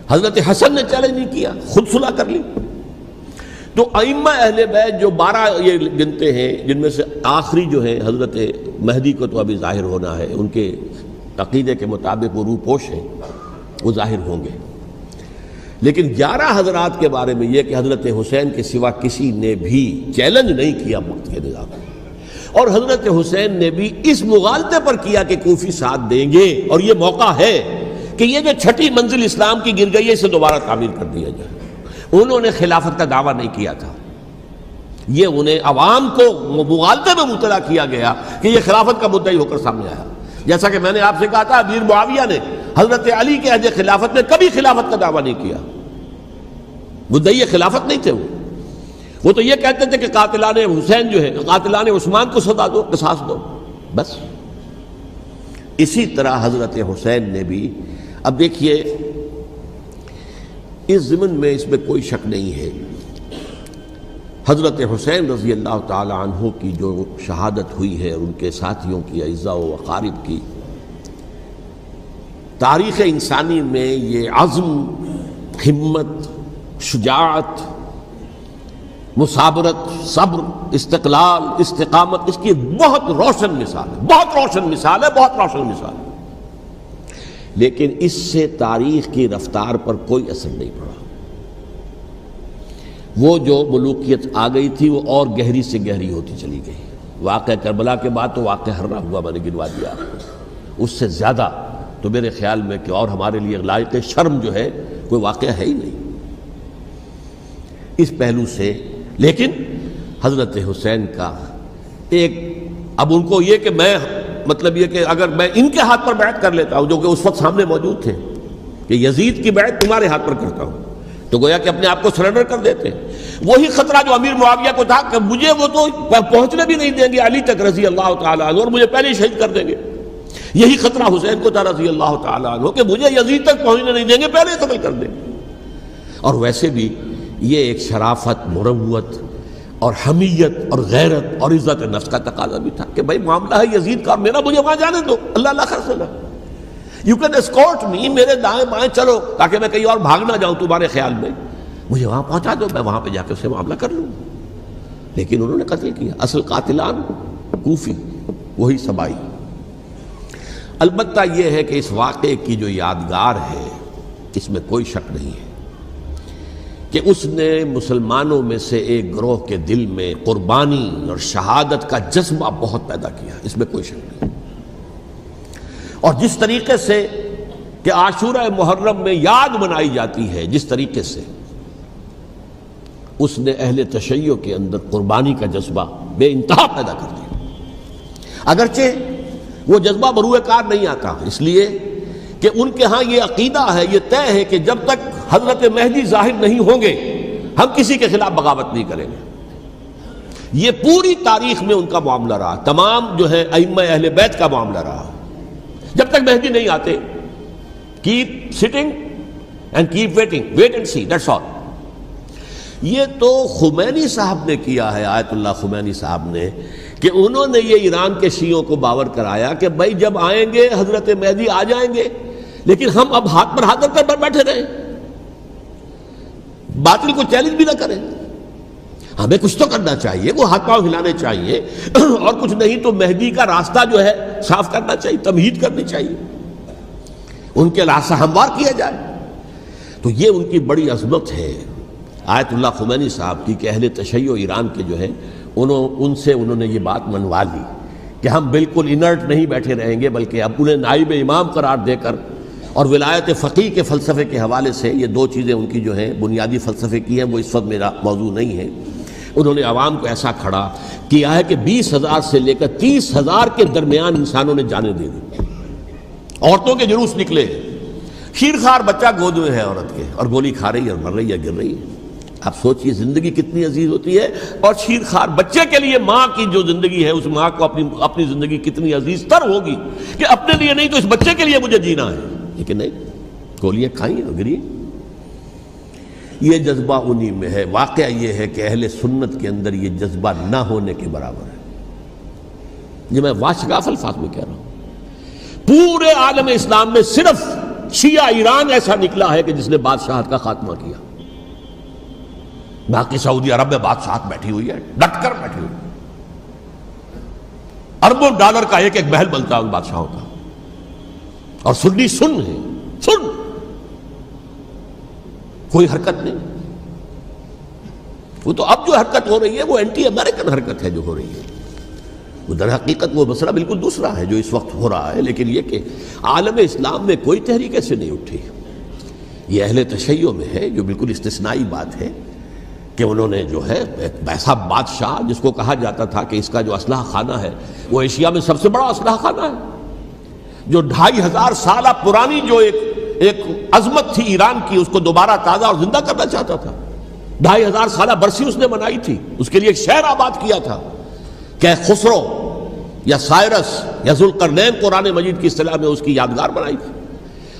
حضرت حسن نے چیلنج نہیں کیا، خود صلح کر لی. تو ائمہ اہل بیت جو 12 یہ گنتے ہیں، جن میں سے آخری جو ہے حضرت مہدی کو تو ابھی ظاہر ہونا ہے، ان کے عقیدے کے مطابق وہ روح پوش ہیں، وہ ظاہر ہوں گے. لیکن 11 حضرات کے بارے میں یہ کہ حضرت حسین کے سوا کسی نے بھی چیلنج نہیں کیا وقت کے نظام میں. اور حضرت حسین نے بھی اس مغالطے پر کیا کہ کوفی ساتھ دیں گے، اور یہ موقع ہے کہ یہ جو چھٹی منزل اسلام کی گر گئی ہے اسے دوبارہ تعمیر کر دیا جائے. انہوں نے خلافت کا دعویٰ نہیں کیا تھا، یہ انہیں عوام کو مغالطے میں مبتلا کیا گیا کہ یہ خلافت کا مدعی ہو کر سامنے آیا. جیسا کہ میں نے آپ سے کہا تھا، امیر معاویہ نے حضرت علی کے عہد خلافت میں کبھی خلافت کا دعویٰ نہیں کیا. مدعی خلافت نہیں تھے وہ تو یہ کہتے تھے کہ قاتلان حسین جو ہے، قاتلان عثمان کو سزا دو، قصاص دو، بس. اسی طرح حضرت حسین نے بھی، اب دیکھیے اس ضمن میں اس میں کوئی شک نہیں ہے، حضرت حسین رضی اللہ تعالی عنہ کی جو شہادت ہوئی ہے، ان کے ساتھیوں کی، اعزاء و اقارب کی، تاریخ انسانی میں یہ عزم، ہمت، شجاعت، مثابرت، صبر، استقلال، استقامت، اس کی بہت روشن مثال ہے، بہت روشن مثال ہے، بہت روشن مثال ہے. لیکن اس سے تاریخ کی رفتار پر کوئی اثر نہیں پڑا. وہ جو ملوکیت آ گئی تھی وہ اور گہری سے گہری ہوتی چلی گئی. واقعہ کربلا کے بعد تو واقعہ ہررا ہوا میں نے گنوا دیا آپ کو، اس سے زیادہ تو میرے خیال میں کہ اور ہمارے لیے لائق شرم جو ہے کوئی واقعہ ہے ہی نہیں اس پہلو سے۔ لیکن حضرت حسین کا ایک، اب ان کو یہ کہ میں مطلب یہ کہ اگر میں ان کے ہاتھ پر بیعت کر لیتا ہوں جو کہ اس وقت سامنے موجود تھے کہ یزید کی بیعت تمہارے ہاتھ پر کرتا ہوں، تو گویا کہ اپنے آپ کو سرنڈر کر دیتے۔ وہی خطرہ جو امیر معاویہ کو تھا کہ مجھے وہ تو پہنچنے بھی نہیں دیں گے علی تک رضی اللہ تعالیٰ عنہ، اور مجھے پہلے ہی شہید کر دیں گے، یہی خطرہ حسین کو تھا رضی اللہ تعالیٰ عنہ کہ مجھے یزید تک پہنچنے نہیں دیں گے، پہلے ہی قتل کر دیں گے۔ اور ویسے بھی یہ ایک شرافت، مروت اور حمیت اور غیرت اور عزت نفس کا تقاضا بھی تھا کہ بھائی معاملہ ہے یزید کا، میرا مجھے وہاں جانے دو، اللہ اللہ خرسنا، یو کین اسکورٹ می، میرے دائیں بائیں چلو تاکہ میں کہیں اور بھاگ نہ جاؤں تمہارے خیال میں، مجھے وہاں پہنچا دو، میں وہاں پہ جا کے اس سے معاملہ کر لوں۔ لیکن انہوں نے قتل کیا، اصل قاتلان کوفی، وہی سبائی۔ البتہ یہ ہے کہ اس واقعے کی جو یادگار ہے اس میں کوئی شک نہیں ہے کہ اس نے مسلمانوں میں سے ایک گروہ کے دل میں قربانی اور شہادت کا جذبہ بہت پیدا کیا، اس میں کوئی شک نہیں۔ اور جس طریقے سے کہ عاشورہ محرم میں یاد منائی جاتی ہے، جس طریقے سے اس نے اہل تشیع کے اندر قربانی کا جذبہ بے انتہا پیدا کر دیا، اگرچہ وہ جذبہ بروئے کار نہیں آتا، اس لیے کہ ان کے ہاں یہ عقیدہ ہے، یہ طے ہے کہ جب تک حضرت مہدی ظاہر نہیں ہوں گے ہم کسی کے خلاف بغاوت نہیں کریں گے۔ یہ پوری تاریخ میں ان کا معاملہ رہا، تمام جو ہے ائمہ اہل بیت کا معاملہ رہا، جب تک مہدی نہیں آتے keep sitting and keep waiting, wait and see, that's all. یہ تو خمینی صاحب نے کیا ہے، آیت اللہ خمینی صاحب نے، کہ انہوں نے یہ ایران کے شیعوں کو باور کرایا کہ بھائی جب آئیں گے حضرت مہدی آ جائیں گے، لیکن ہم اب ہاتھ پر ہاتھ رکھ کر بیٹھے رہیں، باطل کو چیلنج بھی نہ کریں، ہمیں کچھ تو کرنا چاہیے، وہ ہاتھ پاؤں ہلانے چاہیے، اور کچھ نہیں تو مہدی کا راستہ جو ہے صاف کرنا چاہیے، تمہید کرنی چاہیے، ان کے راستہ ہموار کیا جائے۔ تو یہ ان کی بڑی عظمت ہے آیت اللہ خمینی صاحب کی کہ اہل تشیع ایران کے جو ہے ان سے انہوں نے یہ بات منوا لی کہ ہم بالکل انرٹ نہیں بیٹھے رہیں گے، بلکہ اب انہیں نائب امام قرار دے کر اور ولایت فقیہ کے فلسفے کے حوالے سے، یہ دو چیزیں ان کی جو ہیں بنیادی فلسفے کی ہیں، وہ اس وقت میرا موضوع نہیں ہے، انہوں نے عوام کو ایسا کھڑا کیا ہے کہ 20,000 سے لے کر 30,000 کے درمیان انسانوں نے جانیں دے دی، عورتوں کے جلوس نکلے، شیرخوار بچہ گود میں ہے عورت کے اور گولی کھا رہی ہے اور مر رہی ہے، گر رہی ہے۔ آپ سوچئے زندگی کتنی عزیز ہوتی ہے، اور شیرخوار بچے کے لیے ماں کی جو زندگی ہے، اس ماں کو اپنی زندگی کتنی عزیز تر ہوگی کہ اپنے لیے نہیں تو اس بچے کے لیے مجھے جینا ہے، لیکن نہیں، گولیاں کھائیں اور گری۔ یہ جذبہ انہی میں ہے۔ واقعہ یہ ہے کہ اہل سنت کے اندر یہ جذبہ نہ ہونے کے برابر ہے، یہ میں واشگاف الفاظ میں کہہ رہا ہوں۔ پورے عالم اسلام میں صرف شیعہ ایران ایسا نکلا ہے کہ جس نے بادشاہت کا خاتمہ کیا، باقی سعودی عرب میں بادشاہت بیٹھی ہوئی ہے، ڈٹ کر بیٹھی ہوئی، اربوں ڈالر کا ایک ایک محل بنتا ہے ان بادشاہوں کا، اور سنی سن ہے، سن، کوئی حرکت نہیں۔ وہ تو اب جو حرکت ہو رہی ہے وہ اینٹی امریکن حرکت ہے جو ہو رہی ہے، وہ در حقیقت وہ مسئلہ بالکل دوسرا ہے جو اس وقت ہو رہا ہے، لیکن یہ کہ عالم اسلام میں کوئی تحریک ایسے نہیں اٹھی۔ یہ اہل تشیع میں ہے جو بالکل استثنائی بات ہے کہ انہوں نے جو ہے ایک ایسا بادشاہ جس کو کہا جاتا تھا کہ اس کا جو اسلحہ خانہ ہے وہ ایشیا میں سب سے بڑا اسلحہ خانہ ہے، جو 2500 سالہ پرانی جو ایک عظمت تھی ایران کی، اس کو دوبارہ تازہ اور زندہ کرنا چاہتا تھا۔ 2500 سالہ برسی اس نے منائی تھی، اس کے لیے ایک شہر آباد کیا تھا کہ خسرو یا سائرس یا ذوالقرنین قرآن مجید کی اصطلاح میں اس کی یادگار بنائی تھی،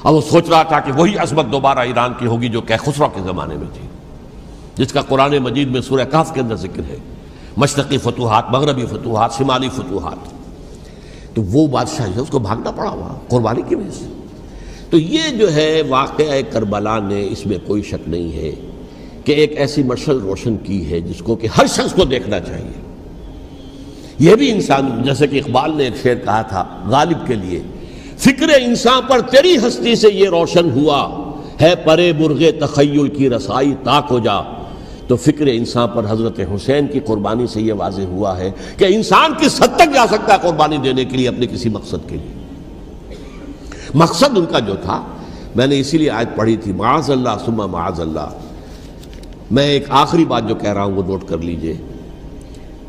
اور وہ سوچ رہا تھا کہ وہی عظمت دوبارہ ایران کی ہوگی جو کہ خسرو کے زمانے میں تھی، جس کا قرآن مجید میں سورہ کہف کے اندر ذکر ہے، مشرقی فتوحات، مغربی فتوحات، شمالی فتوحات۔ تو وہ بادشاہ ہے، اس کو بھاگنا پڑا وہاں قربانی کی وجہ سے۔ تو یہ جو ہے واقعہ کربلا نے، اس میں کوئی شک نہیں ہے کہ ایک ایسی مشعل روشن کی ہے جس کو کہ ہر شخص کو دیکھنا چاہیے۔ یہ بھی انسان، جیسے کہ اقبال نے ایک شعر کہا تھا غالب کے لیے، فکر انسان پر تیری ہستی سے یہ روشن ہوا ہے، پرے مرغ تخیل کی رسائی تا کو جا، تو فکر انسان پر حضرت حسین کی قربانی سے یہ واضح ہوا ہے کہ انسان کس حد تک جا سکتا ہے قربانی دینے کے لیے اپنے کسی مقصد کے لیے۔ مقصد ان کا جو تھا، میں نے اسی لیے آیت پڑھی تھی، معاذ اللہ ثم معاذ اللہ۔ میں ایک آخری بات جو کہہ رہا ہوں وہ نوٹ کر لیجئے،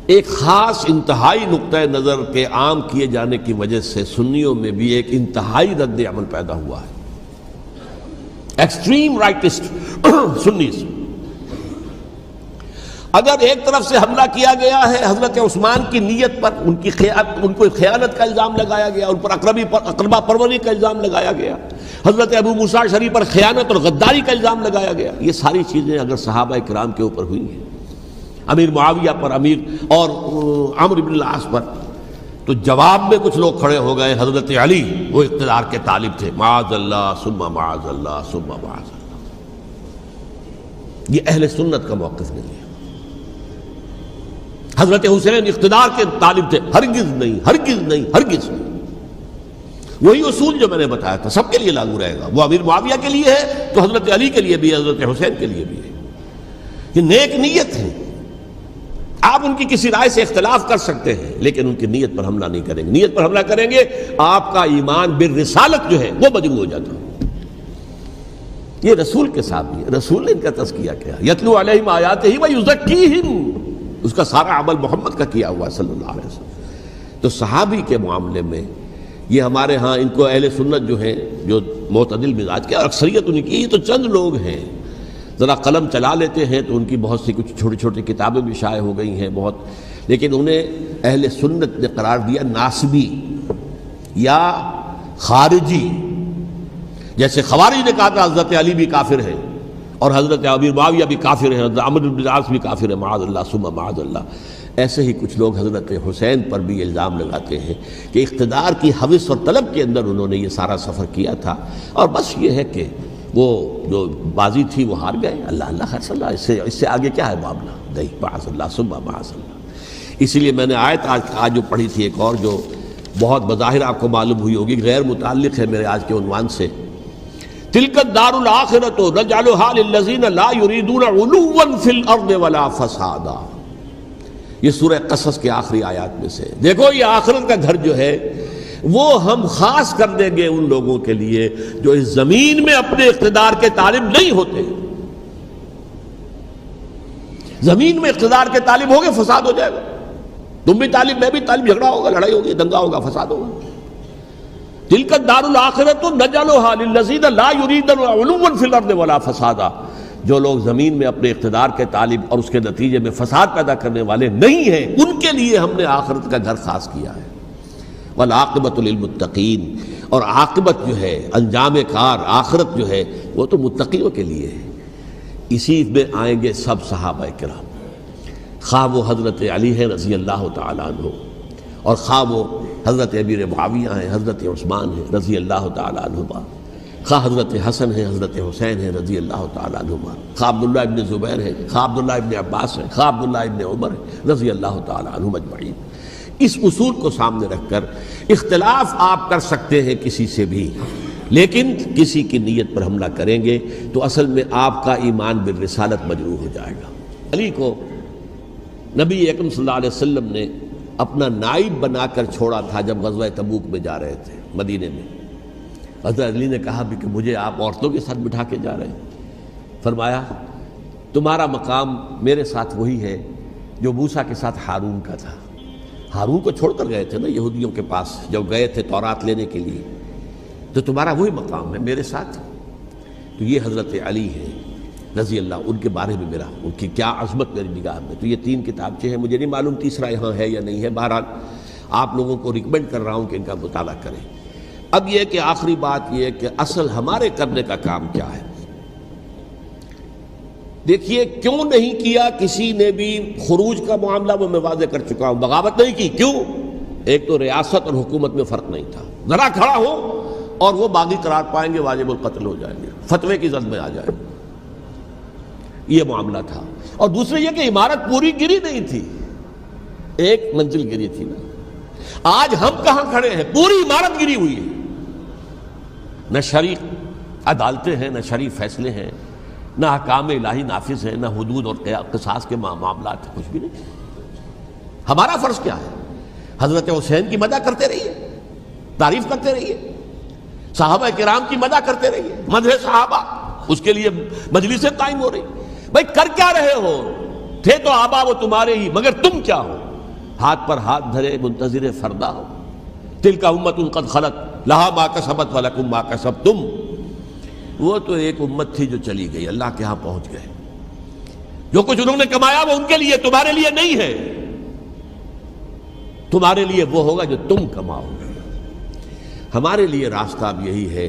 ایک خاص انتہائی نقطۂ نظر کے عام کیے جانے کی وجہ سے سنیوں میں بھی ایک انتہائی رد عمل پیدا ہوا ہے، ایکسٹریم رائٹسٹ سنیز۔ اگر ایک طرف سے حملہ کیا گیا ہے حضرت عثمان کی نیت پر، ان کو خیانت کا الزام لگایا گیا، ان پر اقربا پروری کا الزام لگایا گیا، حضرت ابو موسیٰ شریف پر خیانت اور غداری کا الزام لگایا گیا، یہ ساری چیزیں اگر صحابہ کرام کے اوپر ہوئی ہیں، امیر معاویہ پر، امیر اور عمرو بن العاص پر، تو جواب میں کچھ لوگ کھڑے ہو گئے، حضرت علی وہ اقتدار کے طالب تھے، معاذ اللہ ثم معاذ اللہ ثم معاذ اللہ۔ یہ اہل سنت کا موقف نہیں ہے۔ حضرت حسین اقتدار کے طالب تھے، ہرگز نہیں، ہرگز نہیں، ہرگز نہیں۔ وہی اصول جو میں نے بتایا تھا سب کے لیے لاگو رہے گا، وہ امیر معاویہ کے لیے ہے تو حضرت علی کے لیے بھی ہے، حضرت حسین کے لیے بھی ہے۔ یہ نیک نیت ہے، آپ ان کی کسی رائے سے اختلاف کر سکتے ہیں لیکن ان کی نیت پر حملہ نہیں کریں گے۔ نیت پر حملہ کریں گے آپ کا ایمان بالرسالت جو ہے وہ مجروح ہو جاتا ہے۔ یہ رسول کے ساتھ بھی ہے، رسول نے ان کا تزکیہ کیا، یتلو علیہم آیاتہ ویزکیہم، اس کا سارا عمل محمد کا کیا ہوا ہے صلی اللہ علیہ وسلم۔ تو صحابی کے معاملے میں یہ ہمارے ہاں ان کو اہل سنت جو ہیں، جو معتدل مزاج کے، اور اکثریت ان کی، یہ تو چند لوگ ہیں، ذرا قلم چلا لیتے ہیں تو ان کی بہت سی کچھ چھوٹی چھوٹی کتابیں بھی شائع ہو گئی ہیں بہت، لیکن انہیں اہل سنت نے قرار دیا ناسبی یا خارجی۔ جیسے خوارج نے کہا تھا حضرت علی بھی کافر ہیں اور حضرت امیر معاویہ بھی کافر ہیں، حضرت عمرو بن العاص بھی کافر ہیں، معاذ اللہ ثم معاذ اللہ۔ ایسے ہی کچھ لوگ حضرت حسین پر بھی الزام لگاتے ہیں کہ اقتدار کی ہوس اور طلب کے اندر انہوں نے یہ سارا سفر کیا تھا، اور بس یہ ہے کہ وہ جو بازی تھی وہ ہار گئے، اللہ اللہ خیر صلی اللہ، اس سے آگے کیا ہے معاملہ؟ نہیں، معاذ اللہ ثم معاذ اللہ۔ اسی لیے میں نے آیت آج جو پڑھی تھی ایک اور جو بہت بظاہر آپ کو معلوم ہوئی ہوگی، غیر متعلق ہے میرے آج کے عنوان سے، تلک الدار الآخرۃ نجعلھا للذین لا یریدون علوا فی الارض ولا فسادا۔ یہ سورہ قصص کے آخری آیات میں سے، دیکھو یہ آخرت کا گھر جو ہے وہ ہم خاص کر دیں گے ان لوگوں کے لیے جو اس زمین میں اپنے اقتدار کے طالب نہیں ہوتے۔ زمین میں اقتدار کے طالب ہوگے فساد ہو جائے گا، تم بھی طالب میں بھی طالب، جھگڑا ہوگا، لڑائی ہوگی، دنگا ہوگا، فساد ہوگا۔ تلک الدار الآخرۃ نجعلھا للذین لا یریدون علوا فی الارض ولا فسادا۔ جو لوگ زمین میں اپنے اقتدار کے طالب اور اس کے نتیجے میں فساد پیدا کرنے والے نہیں ہیں، ان کے لیے ہم نے آخرت کا گھر خاص کیا ہے۔ والعاقبۃ للمتقین، اور عاقبت جو ہے، انجام کار، آخرت جو ہے وہ تو متقیوں کے لیے ہے۔ اسی میں آئیں گے سب صحابہ کرام، خواہ وہ حضرت علی ہے رضی اللہ تعالیٰ عنہ، اور خواہ وہ حضرت امیر معاویہ ہیں، حضرت عثمان ہیں رضی اللہ تعالیٰ عنہما، خواہ حضرت حسن ہیں، حضرت حسین ہیں رضی اللہ تعالیٰ عنہما، خواہ عبداللہ ابن زبیر ہیں، خواہ عبداللہ ابن عباس ہیں، خواہ عبداللہ ابن عمر ہیں رضی اللہ تعالیٰ عنہم اجمعین۔ اس اصول کو سامنے رکھ کر اختلاف آپ کر سکتے ہیں کسی سے بھی، لیکن کسی کی نیت پر حملہ کریں گے تو اصل میں آپ کا ایمان بالرسالت مجروح ہو جائے گا۔ علی کو نبی اکرم صلی اللہ علیہ وسلم نے اپنا نائب بنا کر چھوڑا تھا جب غزوہ تبوک میں جا رہے تھے مدینے میں۔ حضرت علی نے کہا بھی کہ مجھے آپ عورتوں کے ساتھ بٹھا کے جا رہے ہیں۔ فرمایا تمہارا مقام میرے ساتھ وہی ہے جو موسیٰ کے ساتھ ہارون کا تھا۔ ہارون کو چھوڑ کر گئے تھے نا یہودیوں کے پاس جب گئے تھے تورات لینے کے لیے، تو تمہارا وہی مقام ہے میرے ساتھ۔ تو یہ حضرت علی ہے رضی اللہ، ان کے بارے میں میرا، ان کی کیا عظمت میری نگاہ میں۔ تو یہ 3 کتابچے ہیں، مجھے نہیں معلوم تیسرا یہاں ہے یا نہیں ہے، بہرحال آپ لوگوں کو ریکمینڈ کر رہا ہوں کہ ان کا مطالعہ کریں۔ اب یہ کہ آخری بات یہ کہ اصل ہمارے کرنے کا کام کیا ہے۔ دیکھیے کیوں نہیں کیا کسی نے بھی خروج کا معاملہ، وہ میں واضح کر چکا ہوں، بغاوت نہیں کی۔ کیوں؟ ایک تو ریاست اور حکومت میں فرق نہیں تھا، ذرا کھڑا ہو اور وہ باغی قرار پائیں گے، واجب القتل ہو جائیں گے، فتوے کی زد میں آ جائیں گے، یہ معاملہ تھا۔ اور دوسرے یہ کہ عمارت پوری گری نہیں تھی، ایک منزل گری تھی نا۔ آج ہم کہاں کھڑے ہیں؟ پوری عمارت گری ہوئی ہے، نہ شرعی عدالتیں ہیں، نہ شرعی فیصلے ہیں، نہ احکام الہی نافذ ہے، نہ حدود اور قصاص کے معاملات، کچھ بھی نہیں۔ ہمارا فرض کیا ہے؟ حضرت حسین کی مدح کرتے رہیے، تعریف کرتے رہیے، صحابہ کرام کی مدح کرتے رہیے، مدح صحابہ، اس کے لیے مجلسیں قائم ہو رہی۔ بھائی کر کیا رہے ہو؟ تھے تو آبا وہ تمہارے ہی، مگر تم کیا ہو؟ ہاتھ پر ہاتھ دھرے منتظر فردا ہو۔ تلک امۃ قد خلت لہا ما کسبت ولکم ما کسبتم۔ وہ تو ایک امت تھی جو چلی گئی، اللہ کے ہاں پہنچ گئے۔ جو کچھ انہوں نے کمایا وہ ان کے لیے، تمہارے لیے نہیں ہے۔ تمہارے لیے وہ ہوگا جو تم کماؤ گے۔ ہمارے لیے راستہ اب یہی ہے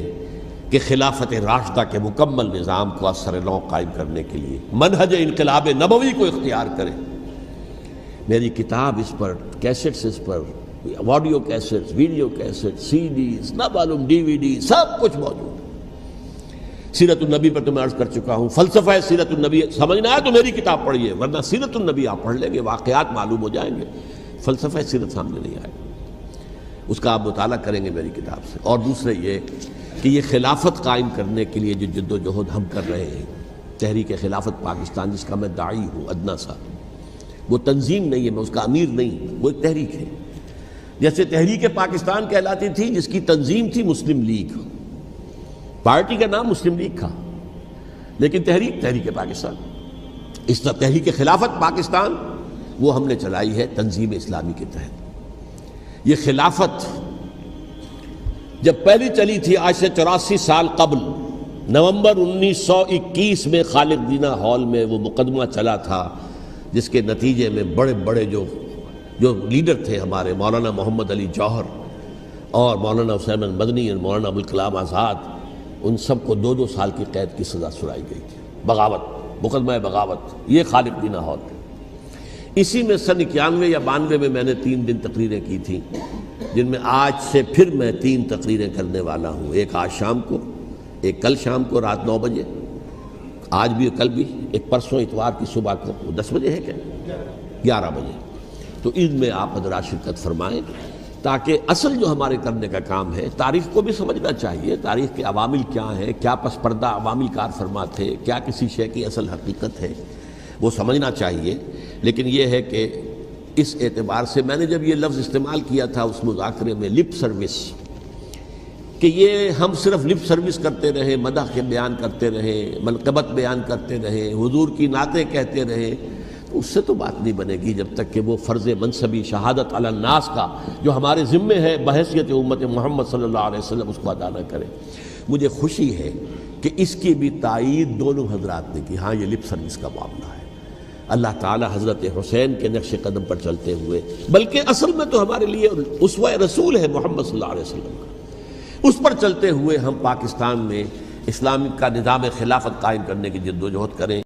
کہ خلافت راشدہ کے مکمل نظام کو اثر نو قائم کرنے کے لیے منہج انقلاب نبوی کو اختیار کریں۔ میری کتاب اس پر، کیسٹس اس پر، آڈیو کیسٹس، ویڈیو کیسٹس، سی ڈیز، نہ معلوم ڈی وی ڈی، سب کچھ موجود ہے۔ سیرت النبی پر تو میں عرض کر چکا ہوں، فلسفہ سیرت النبی سمجھنا ہے تو میری کتاب پڑھیے، ورنہ سیرت النبی آپ پڑھ لیں گے، واقعات معلوم ہو جائیں گے، فلسفہ سیرت سامنے نہیں آئے، اس کا آپ مطالعہ کریں گے میری کتاب سے۔ اور دوسرے یہ کہ یہ خلافت قائم کرنے کے لیے جو جد و جہد ہم کر رہے ہیں، تحریک خلافت پاکستان جس کا میں داعی ہوں ادنیٰ سا، وہ تنظیم نہیں ہے، میں اس کا امیر نہیں، وہ ایک تحریک ہے۔ جیسے تحریک پاکستان کہلاتی تھی جس کی تنظیم تھی مسلم لیگ، پارٹی کا نام مسلم لیگ تھا، لیکن تحریک پاکستان، اس طرح تحریک خلافت پاکستان وہ ہم نے چلائی ہے تنظیم اسلامی کے تحت۔ یہ خلافت جب پہلی چلی تھی آج سے 84 سال قبل، نومبر 1921 میں خالق دینہ ہال میں وہ مقدمہ چلا تھا، جس کے نتیجے میں بڑے بڑے جو لیڈر تھے ہمارے، مولانا محمد علی جوہر اور مولانا حسین مدنی اور مولانا ابوالکلام آزاد، ان سب کو 2 سال کی قید کی سزا سنائی گئی تھی، بغاوت، مقدمہ بغاوت، یہ خالق دینہ ہال تھے۔ اسی میں سن 91 یا 92 میں نے 3 دن تقریریں کی تھیں، جن میں آج سے پھر میں 3 تقریریں کرنے والا ہوں، ایک آج شام کو، ایک کل شام کو رات 9 بجے، آج بھی کل بھی، ایک پرسوں اتوار کی صبح کو، 10 بجے ہے کیا؟ 11 بجے۔ تو ان میں آپ حضرات شرکت فرمائیں، تاکہ اصل جو ہمارے کرنے کا کام ہے، تاریخ کو بھی سمجھنا چاہیے، تاریخ کے عوامل کیا ہیں، کیا پس پردہ عوامل کار فرما تھے، کیا کسی شے کی اصل حقیقت ہے، وہ سمجھنا چاہیے۔ لیکن یہ ہے کہ اس اعتبار سے میں نے جب یہ لفظ استعمال کیا تھا اس مذاکرے میں، لپ سروس، کہ یہ ہم صرف لپ سروس کرتے رہے، مدح کے بیان کرتے رہے، منقبت بیان کرتے رہے، حضور کی نعتیں کہتے رہے، اس سے تو بات نہیں بنے گی جب تک کہ وہ فرض منصبی شہادت علی الناس کا جو ہمارے ذمے ہے بحیثیت امت محمد صلی اللہ علیہ وسلم، اس کو ادا نہ کریں۔ مجھے خوشی ہے کہ اس کی بھی تائید دونوں حضرات نے کی، ہاں یہ لپ سروس کا معاملہ ہے۔ اللہ تعالی حضرت حسین کے نقش قدم پر چلتے ہوئے، بلکہ اصل میں تو ہمارے لیے اسوہ رسول ہے محمد صلی اللہ علیہ وسلم کا، اس پر چلتے ہوئے ہم پاکستان میں اسلام کا نظام خلافت قائم کرنے کی جد و جہد کریں۔